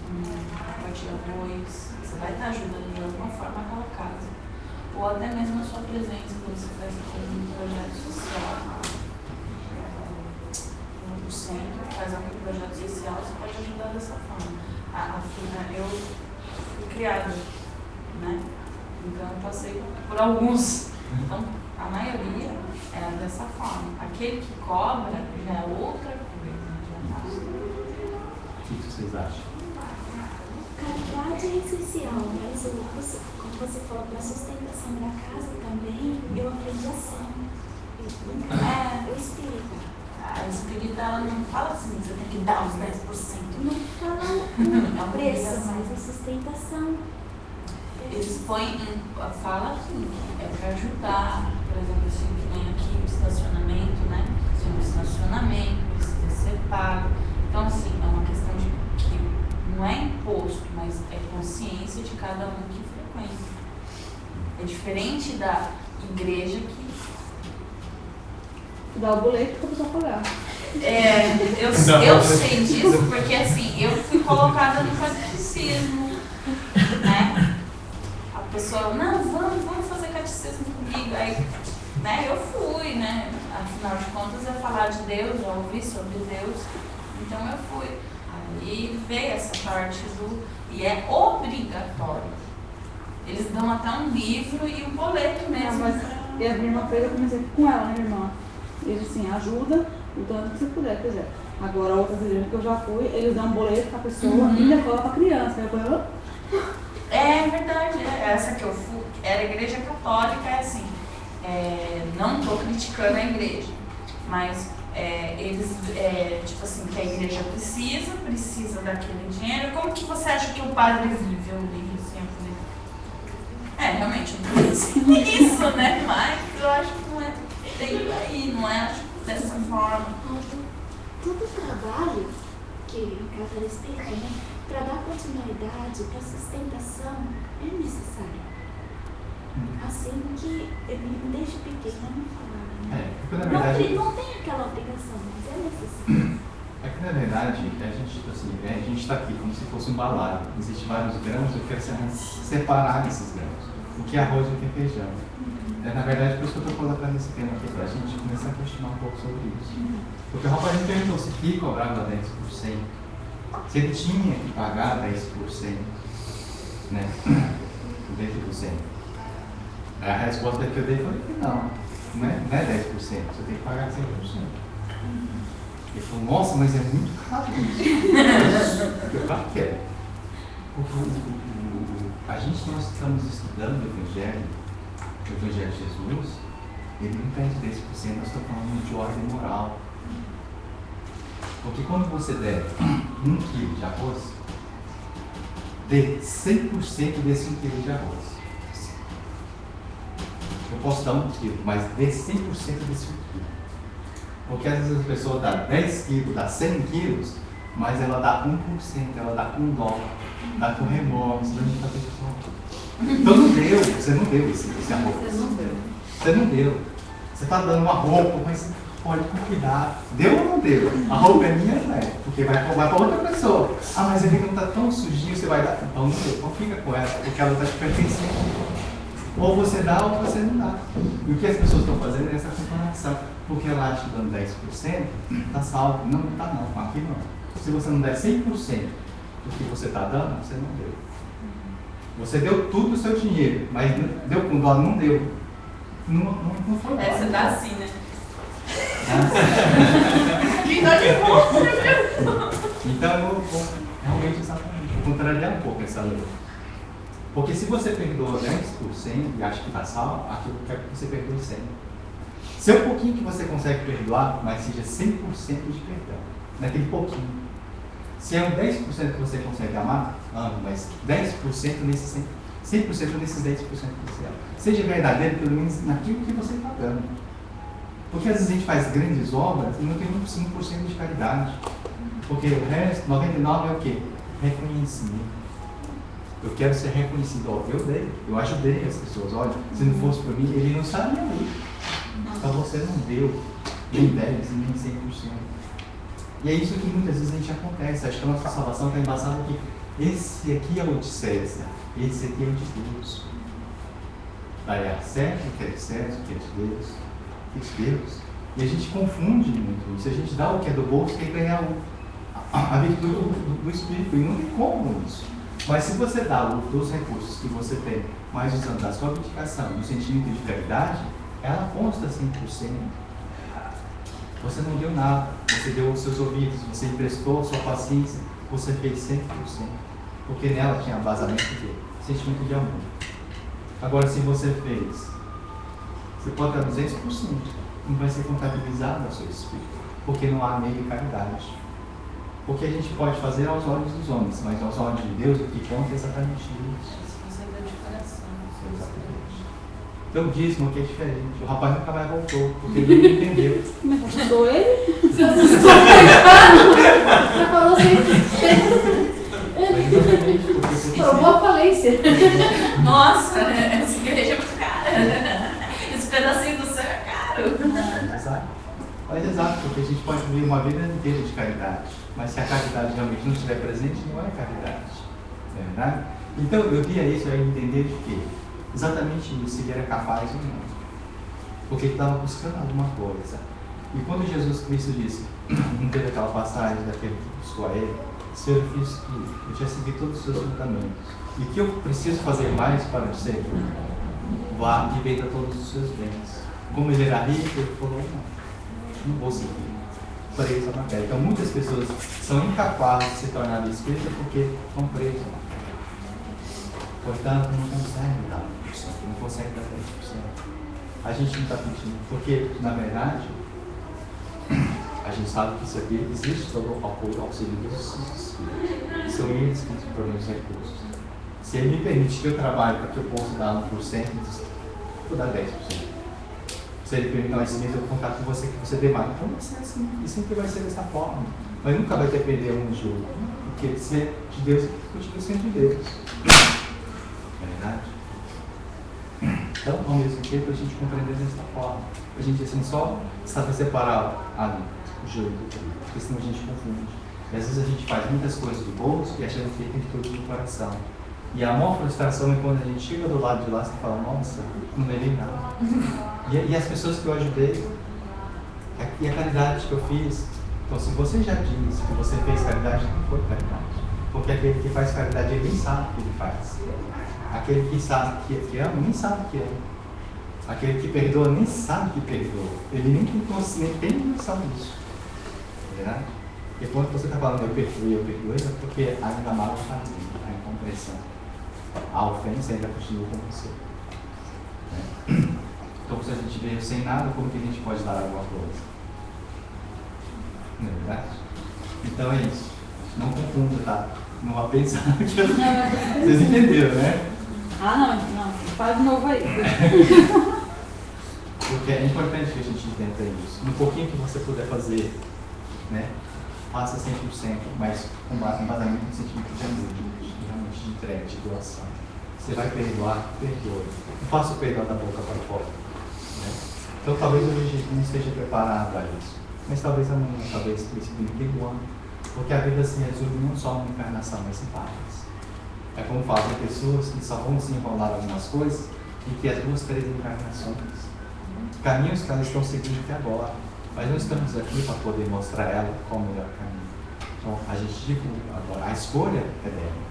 Speaker 3: um pacote de arroz, você vai estar ajudando de alguma forma aquela casa. Ou até mesmo a sua presença, quando você faz um projeto social. No centro, faz algum projeto social, você pode ajudar dessa forma. Eu fui criada, né? Então eu passei por alguns. Então a maioria é dessa forma. Aquele que cobra já é outra coisa.
Speaker 5: O que vocês acham?
Speaker 2: Caridade é essencial, mas como você falou, para a sustentação da casa também, eu aprendi assim. O espírita.
Speaker 3: A espírita ela não fala assim, você tem que dar os 10%.
Speaker 2: Não fala o preço, mas a sustentação.
Speaker 3: Eles põem, fala assim, é para ajudar, por exemplo, assim, que vem aqui o estacionamento, né? Tem um estacionamento, precisa ser pago. Então, assim, é uma questão de que não é imposto, mas é consciência de cada um que frequenta. É diferente da igreja que
Speaker 6: dá o boleto para a pessoa pagar.
Speaker 3: Eu sei disso porque, assim, eu fui colocada no catecismo, né? A pessoa, não, vamos fazer catecismo comigo. Aí, né, eu fui, né? Afinal de contas, é falar de Deus, já ouvi sobre Deus. Então, eu fui. Aí veio essa parte do... E é obrigatório. Eles dão até um livro e um boleto mesmo.
Speaker 6: Mas e a minha irmã fez, eu comecei com ela, né, minha irmã? Eles assim, ajuda o tanto que você puder, quer dizer. Agora, outras igrejas que eu já fui, eles dão um boleto pra pessoa e decoram pra criança. Eu falei,
Speaker 3: É verdade, essa que eu fui, era igreja católica, é assim, não estou criticando a igreja, mas eles, tipo assim, que a igreja precisa daquele dinheiro. Como que você acha que o padre vive? Eu li assim, eu falei, realmente, eu não conheci isso, né, mas eu acho que não é bem aí, não é dessa forma.
Speaker 2: Todo trabalho que o caso ela explica, né? Para dar continuidade, para sustentação, é necessário. Assim que me deixa pequena, não falar.
Speaker 5: Porque na verdade.
Speaker 2: Não tem aquela obrigação, mas é necessário.
Speaker 5: É que na verdade a gente está aqui como se fosse um balaio. Existem vários grãos, eu quero separar esses grãos. O que é arroz e o que é feijão. Na verdade, por isso que eu estou colocando esse tema aqui, para a gente começar a questionar um pouco sobre isso. Porque o rapaz me perguntou se que cobrava 10%. Se ele tinha que pagar 10%, né? Dentro do 100%. A resposta que eu dei foi que não é 10%, você tem que pagar 100%. Ele falou, nossa, mas é muito caro isso. Claro que é. Nós estamos estudando o Evangelho de Jesus, ele não pede 10%, nós estamos falando de ordem moral. Porque quando você der 1 quilo de arroz, dê 100% desse 1 quilo de arroz. Eu posso dar 1 quilo, mas dê 100% desse 1 quilo. Porque às vezes a pessoa dá 10 quilos, dá 100 quilos, mas ela dá 1%, ela dá com dó, dá com remorso, dá com pessoa. Então você não deu esse arroz. Você não deu. Você está dando uma roupa, mas pode com cuidado. Deu ou não deu? A roupa é minha, não é? Porque vai para outra pessoa. Mas ele não está tão sujinho, você vai dar. Então não deu. Então fica com ela, porque ela está te pertencendo. Ou você dá ou você não dá. E o que as pessoas estão fazendo é essa comparação. Porque ela acha que dando 10%, está salvo. Não está não, aqui não. Se você não der 100% do que você está dando, você não deu. Você deu tudo o seu dinheiro, mas deu com dó, não deu. Não foi dó.
Speaker 3: Você dá assim, né? Que dó de volta,
Speaker 5: Então eu vou realmente vou contrariar um pouco essa lei. Porque se você perdoa 10% e acha que está salvo, aquilo que você perdoa 100%. Se é um pouquinho que você consegue perdoar, mas seja 100% de perdão. Naquele pouquinho. Se é um 10% que você consegue amar, ame, mas 10% nesses 100% nesses 10% que você ama. Seja verdadeiro, pelo menos naquilo que você está dando. Porque às vezes a gente faz grandes obras e não tem 5% de caridade. Porque o resto, 99% é o quê? Reconhecimento. Eu quero ser reconhecido. Eu dei, eu ajudei as pessoas. Olha, se não fosse por mim, ele não estaria ali. Então você não deu nem 10% nem 100%. E é isso que muitas vezes a gente acontece. Acho que a nossa salvação está embasada aqui. Esse aqui é o de César, esse aqui é o de Deus. Daí a certo o que é de César, o que é de Deus, o que é de Deus. E a gente confunde muito isso. A gente dá o que é do bolso e quer ganhar a virtude do Espírito. E não tem como isso. Mas se você dá dos recursos que você tem, mas usando a sua abdicação, no sentimento de caridade, ela consta 100%. Você não deu nada, você deu os seus ouvidos, você emprestou a sua paciência, você fez 100%. Porque nela tinha vazamento de sentimento de amor. Agora, se você fez, você pode dar 200%, não vai ser contabilizado ao seu espírito, porque não há nele caridade. Porque a gente pode fazer aos olhos dos homens, mas aos olhos de Deus, o que conta é exatamente isso.
Speaker 3: Você deu de coração.
Speaker 5: Exatamente. Então o dízimo aqui é diferente. O rapaz nunca mais voltou, porque ele não entendeu.
Speaker 6: Mas assustou ele?
Speaker 2: Você assustou ele? Você falou assim.
Speaker 5: Mas exatamente porque você
Speaker 2: Tomou a falência.
Speaker 3: Nossa, essa igreja é muito cara. Esse pedacinho do céu é caro.
Speaker 5: Exato. Mas exato, porque a gente pode viver uma vida inteira de caridade. Mas se a caridade realmente não estiver presente, não é caridade. Não é verdade? Então eu via isso aí entender de quê? Exatamente isso, se ele era capaz ou não. Porque ele estava buscando alguma coisa. E quando Jesus Cristo disse, não teve aquela passagem daquele que buscou a ele, Senhor, eu já segui todos os seus mandamentos. E o que eu preciso fazer mais para o Senhor? Vá e venda todos os seus bens. Como ele era rico, ele falou, não vou seguir. Preso na matéria. Então muitas pessoas são incapazes de se tornar espíritas porque estão presos. Portanto, não consegue dar 1%, não consegue dar 10%. A gente não está pedindo, porque, na verdade, a gente sabe que isso aqui existe todo o apoio ao auxílio dos espíritos. São eles que nos promovem os recursos. Se ele me permite que eu trabalhe para que eu possa dar 1%, vou dar 10%. Se ele permitir, não, esse mês eu vou contar com você que você dê mais. Então vai ser assim, e sempre vai ser dessa forma. Mas nunca vai depender um de outro. Porque se é de Deus, continua sendo de Deus. É verdade? Então, ao mesmo tempo, a gente compreender dessa forma. A gente, assim, só sabe separar o joio do trigo, porque senão a gente confunde. E às vezes a gente faz muitas coisas do bolso e achando que tem tudo do coração. E a maior frustração é quando a gente chega do lado de lá e fala, nossa, não levei nada. E as pessoas que eu ajudei, e a caridade que eu fiz. Então, se você já diz que você fez caridade, não foi caridade. Porque aquele que faz caridade, ele nem sabe o que ele faz. Aquele que sabe que ama, nem sabe que ama. Aquele que perdoa, nem sabe que perdoa. Ele nem tem noção disso. Verdade? E quando você está falando eu perdoei, é porque ainda mal está ali, a incompreensão. A ofensa ainda continua com você. Então, se a gente veio sem nada, como que a gente pode dar alguma coisa? Não é verdade? Então é isso. Não confunda, tá? Não vá pensar que eu... Vocês entenderam, né?
Speaker 6: Não. Faz de novo aí.
Speaker 5: Porque é importante que a gente entenda isso. No pouquinho que você puder fazer, né? Faça 100%, mas com embasamento no sentimento de amor, realmente de entrega, de doação. Você vai perdoar, perdoe. Não faça o perdão da boca para fora. Né? Então talvez hoje não esteja preparado para isso. Mas talvez amanhã, talvez esse brinquedo ano. Porque a vida se resume não só uma encarnação, mas em várias. É como fazem pessoas que só vão se enrolar em algumas coisas e que as 2, 3 encarnações. Caminhos que elas estão seguindo até agora. Mas não estamos aqui para poder mostrar a ela qual o melhor caminho. Então, a gente divulga agora. A escolha é dela.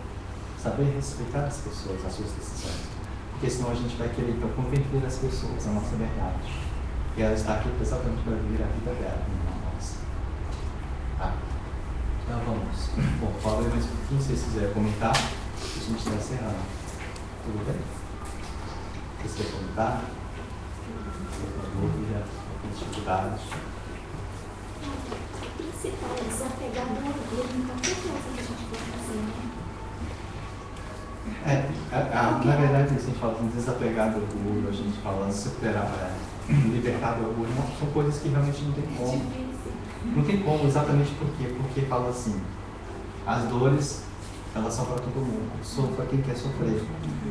Speaker 5: Saber respeitar as pessoas, as suas decisões. Porque senão a gente vai querer, então, converter as pessoas à nossa verdade. E ela está aqui exatamente para viver a vida dela, não a nossa. Tá? Então, vamos. Bom, falei mais um pouquinho, se vocês quiserem comentar, a gente vai encerrando. Tudo bem? Vocês querem comentar? Alguma dúvida? Algumas dificuldades?
Speaker 2: O principal é desapegar do orgulho em qualquer coisa que a gente for fazer, né?
Speaker 5: Na verdade, a gente fala de desapegar do orgulho, a gente fala de superar, libertar do orgulho, são coisas que realmente não tem como. Não tem como, exatamente por quê? Porque fala assim, as dores, elas são para todo mundo, são para quem quer sofrer.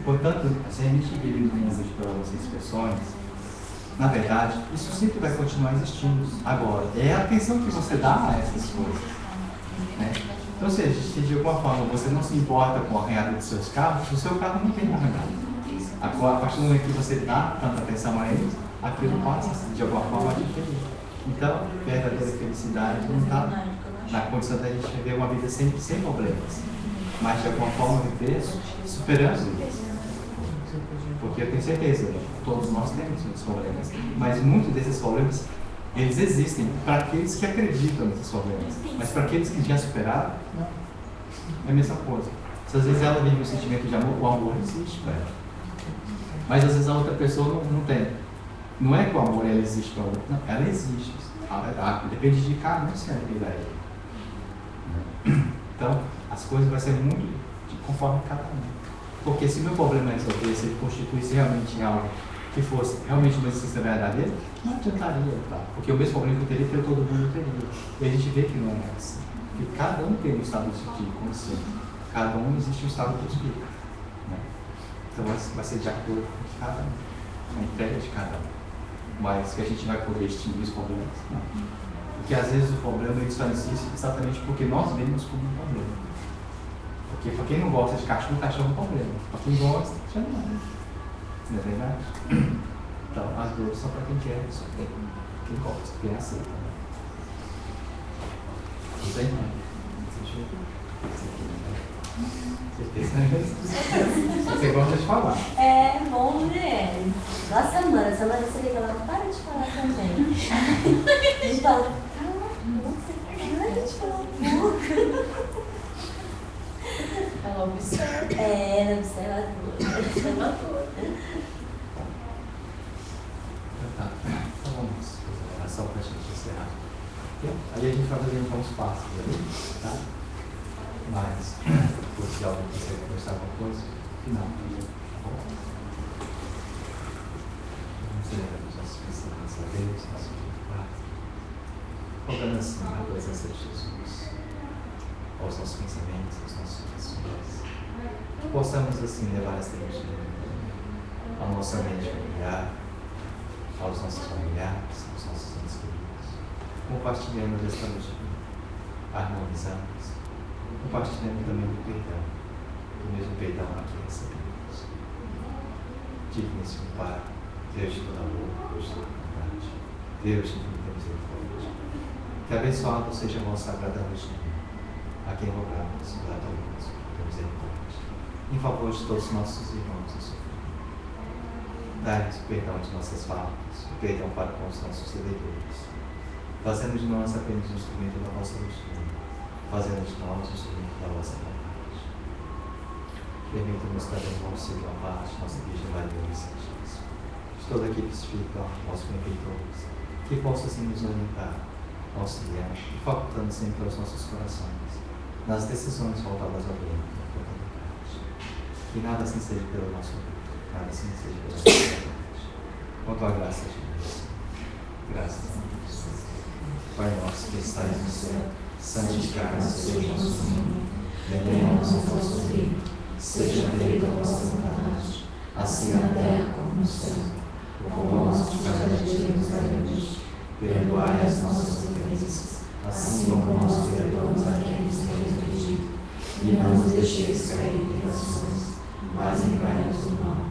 Speaker 5: Portanto, se a gente vive no mundo de provas e expressões, na verdade, isso sempre vai continuar existindo. Agora, é a atenção que você dá a essas coisas. Né? Então, se de alguma forma você não se importa com a arranhada dos seus carros, o seu carro não tem arranhada. A partir do momento que você dá tanta atenção a eles, aquilo passa de alguma forma a diferir. Então, verdadeira felicidade não está na condição da gente viver uma vida sem problemas, mas de alguma forma viver superando isso. Porque eu tenho certeza, todos nós temos muitos problemas, mas muitos desses problemas, eles existem para aqueles que acreditam nesses problemas, mas para aqueles que já superaram, não. É a mesma coisa. Se às vezes ela vive um sentimento de amor, o amor existe para ela. Mas às vezes a outra pessoa não tem. Não é que o amor ela existe para outra, não, ela existe. Depende de cada um se agregar a ele. Então, as coisas vão ser muito conforme cada um. Porque se meu problema é resolver, se ele constituísse realmente algo que fosse realmente uma existência verdadeira, não adiantaria, tá? Porque o mesmo problema que eu teria, todo mundo teria. E a gente vê que não é assim. Porque cada um tem um estado de consciência. Cada um existe um estado de espírito. Né? Então vai ser de acordo com cada um. A entrega de cada um. Mas que a gente vai poder extinguir os problemas? Não. Porque às vezes o problema ele só existe exatamente porque nós vemos como um problema. Porque para quem não gosta de cachorro é um problema. Para quem gosta, já não é. Não é verdade? Então, as dores são para quem quer, só quem gosta, quem aceita. Tudo bem, mãe? Você gosta de falar.
Speaker 1: É bom, né? Igual a Samara você liga lá, para de falar também. A gente fala, calma, para de falar um pouco.
Speaker 3: Ela observa.
Speaker 1: É, ela observa tudo.
Speaker 5: Tá. Então vamos fazer a oração para a gente encerrar. Aí a gente vai fazendo alguns passos ali, tá? Mas, se alguém quiser conversar alguma coisa, final, tá bom? Vamos lembrar dos nossos pensamentos a Deus, nosso Pai. Colocando assim na presença de Jesus, aos nossos pensamentos, aos nossos corações. Que possamos assim levar esta energia à nossa mente familiar, aos nossos familiares, aos nossos entes queridos. Compartilhando desta noite, harmonizamos. Compartilhando também do perdão, do mesmo perdão aqui recebemos. Digno-se, Pai, Deus de todo amor, Deus de toda bondade, Deus de muita misericórdia. Que abençoado seja a vossa sagrada noite, a quem rogamos, gratuitamente, por misericórdia, em favor de todos os nossos irmãos e sofridos. Dai-nos o perdão de nossas faltas, o perdão para com os nossos devedores, fazendo de nós apenas um instrumento da vossa justiça, fazendo de nós o instrumento da vossa vontade. Permita-nos cada irmão ser uma parte, nossa Virgem Maria e Santíssima, de todos aqueles que ficam, nossos benfeitores, que possa assim nos orientar, auxiliar e facultando sempre aos nossos corações, nas decisões voltadas ao bem e à fraternidade. Que nada assim seja pelo nosso luto, nada assim seja pela nossa vontade. Com a tua graça, Jesus. Graças a Deus. Pai nosso que estais no céu, santificado seja o nosso nome, venha a nós o vosso reino, seja feita a vossa vontade, assim na terra como no céu. O pão nosso de cada dia nos dai hoje, perdoai as nossas ofensas, assim como nós perdoamos a quem nos tem ofendido, e não nos deixeis cair em tentações, mas livrai-nos do mal.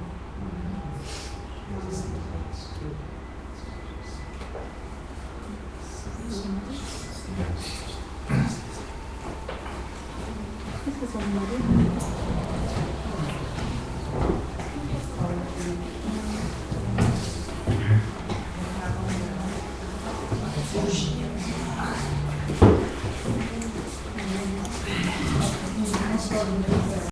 Speaker 1: Acho que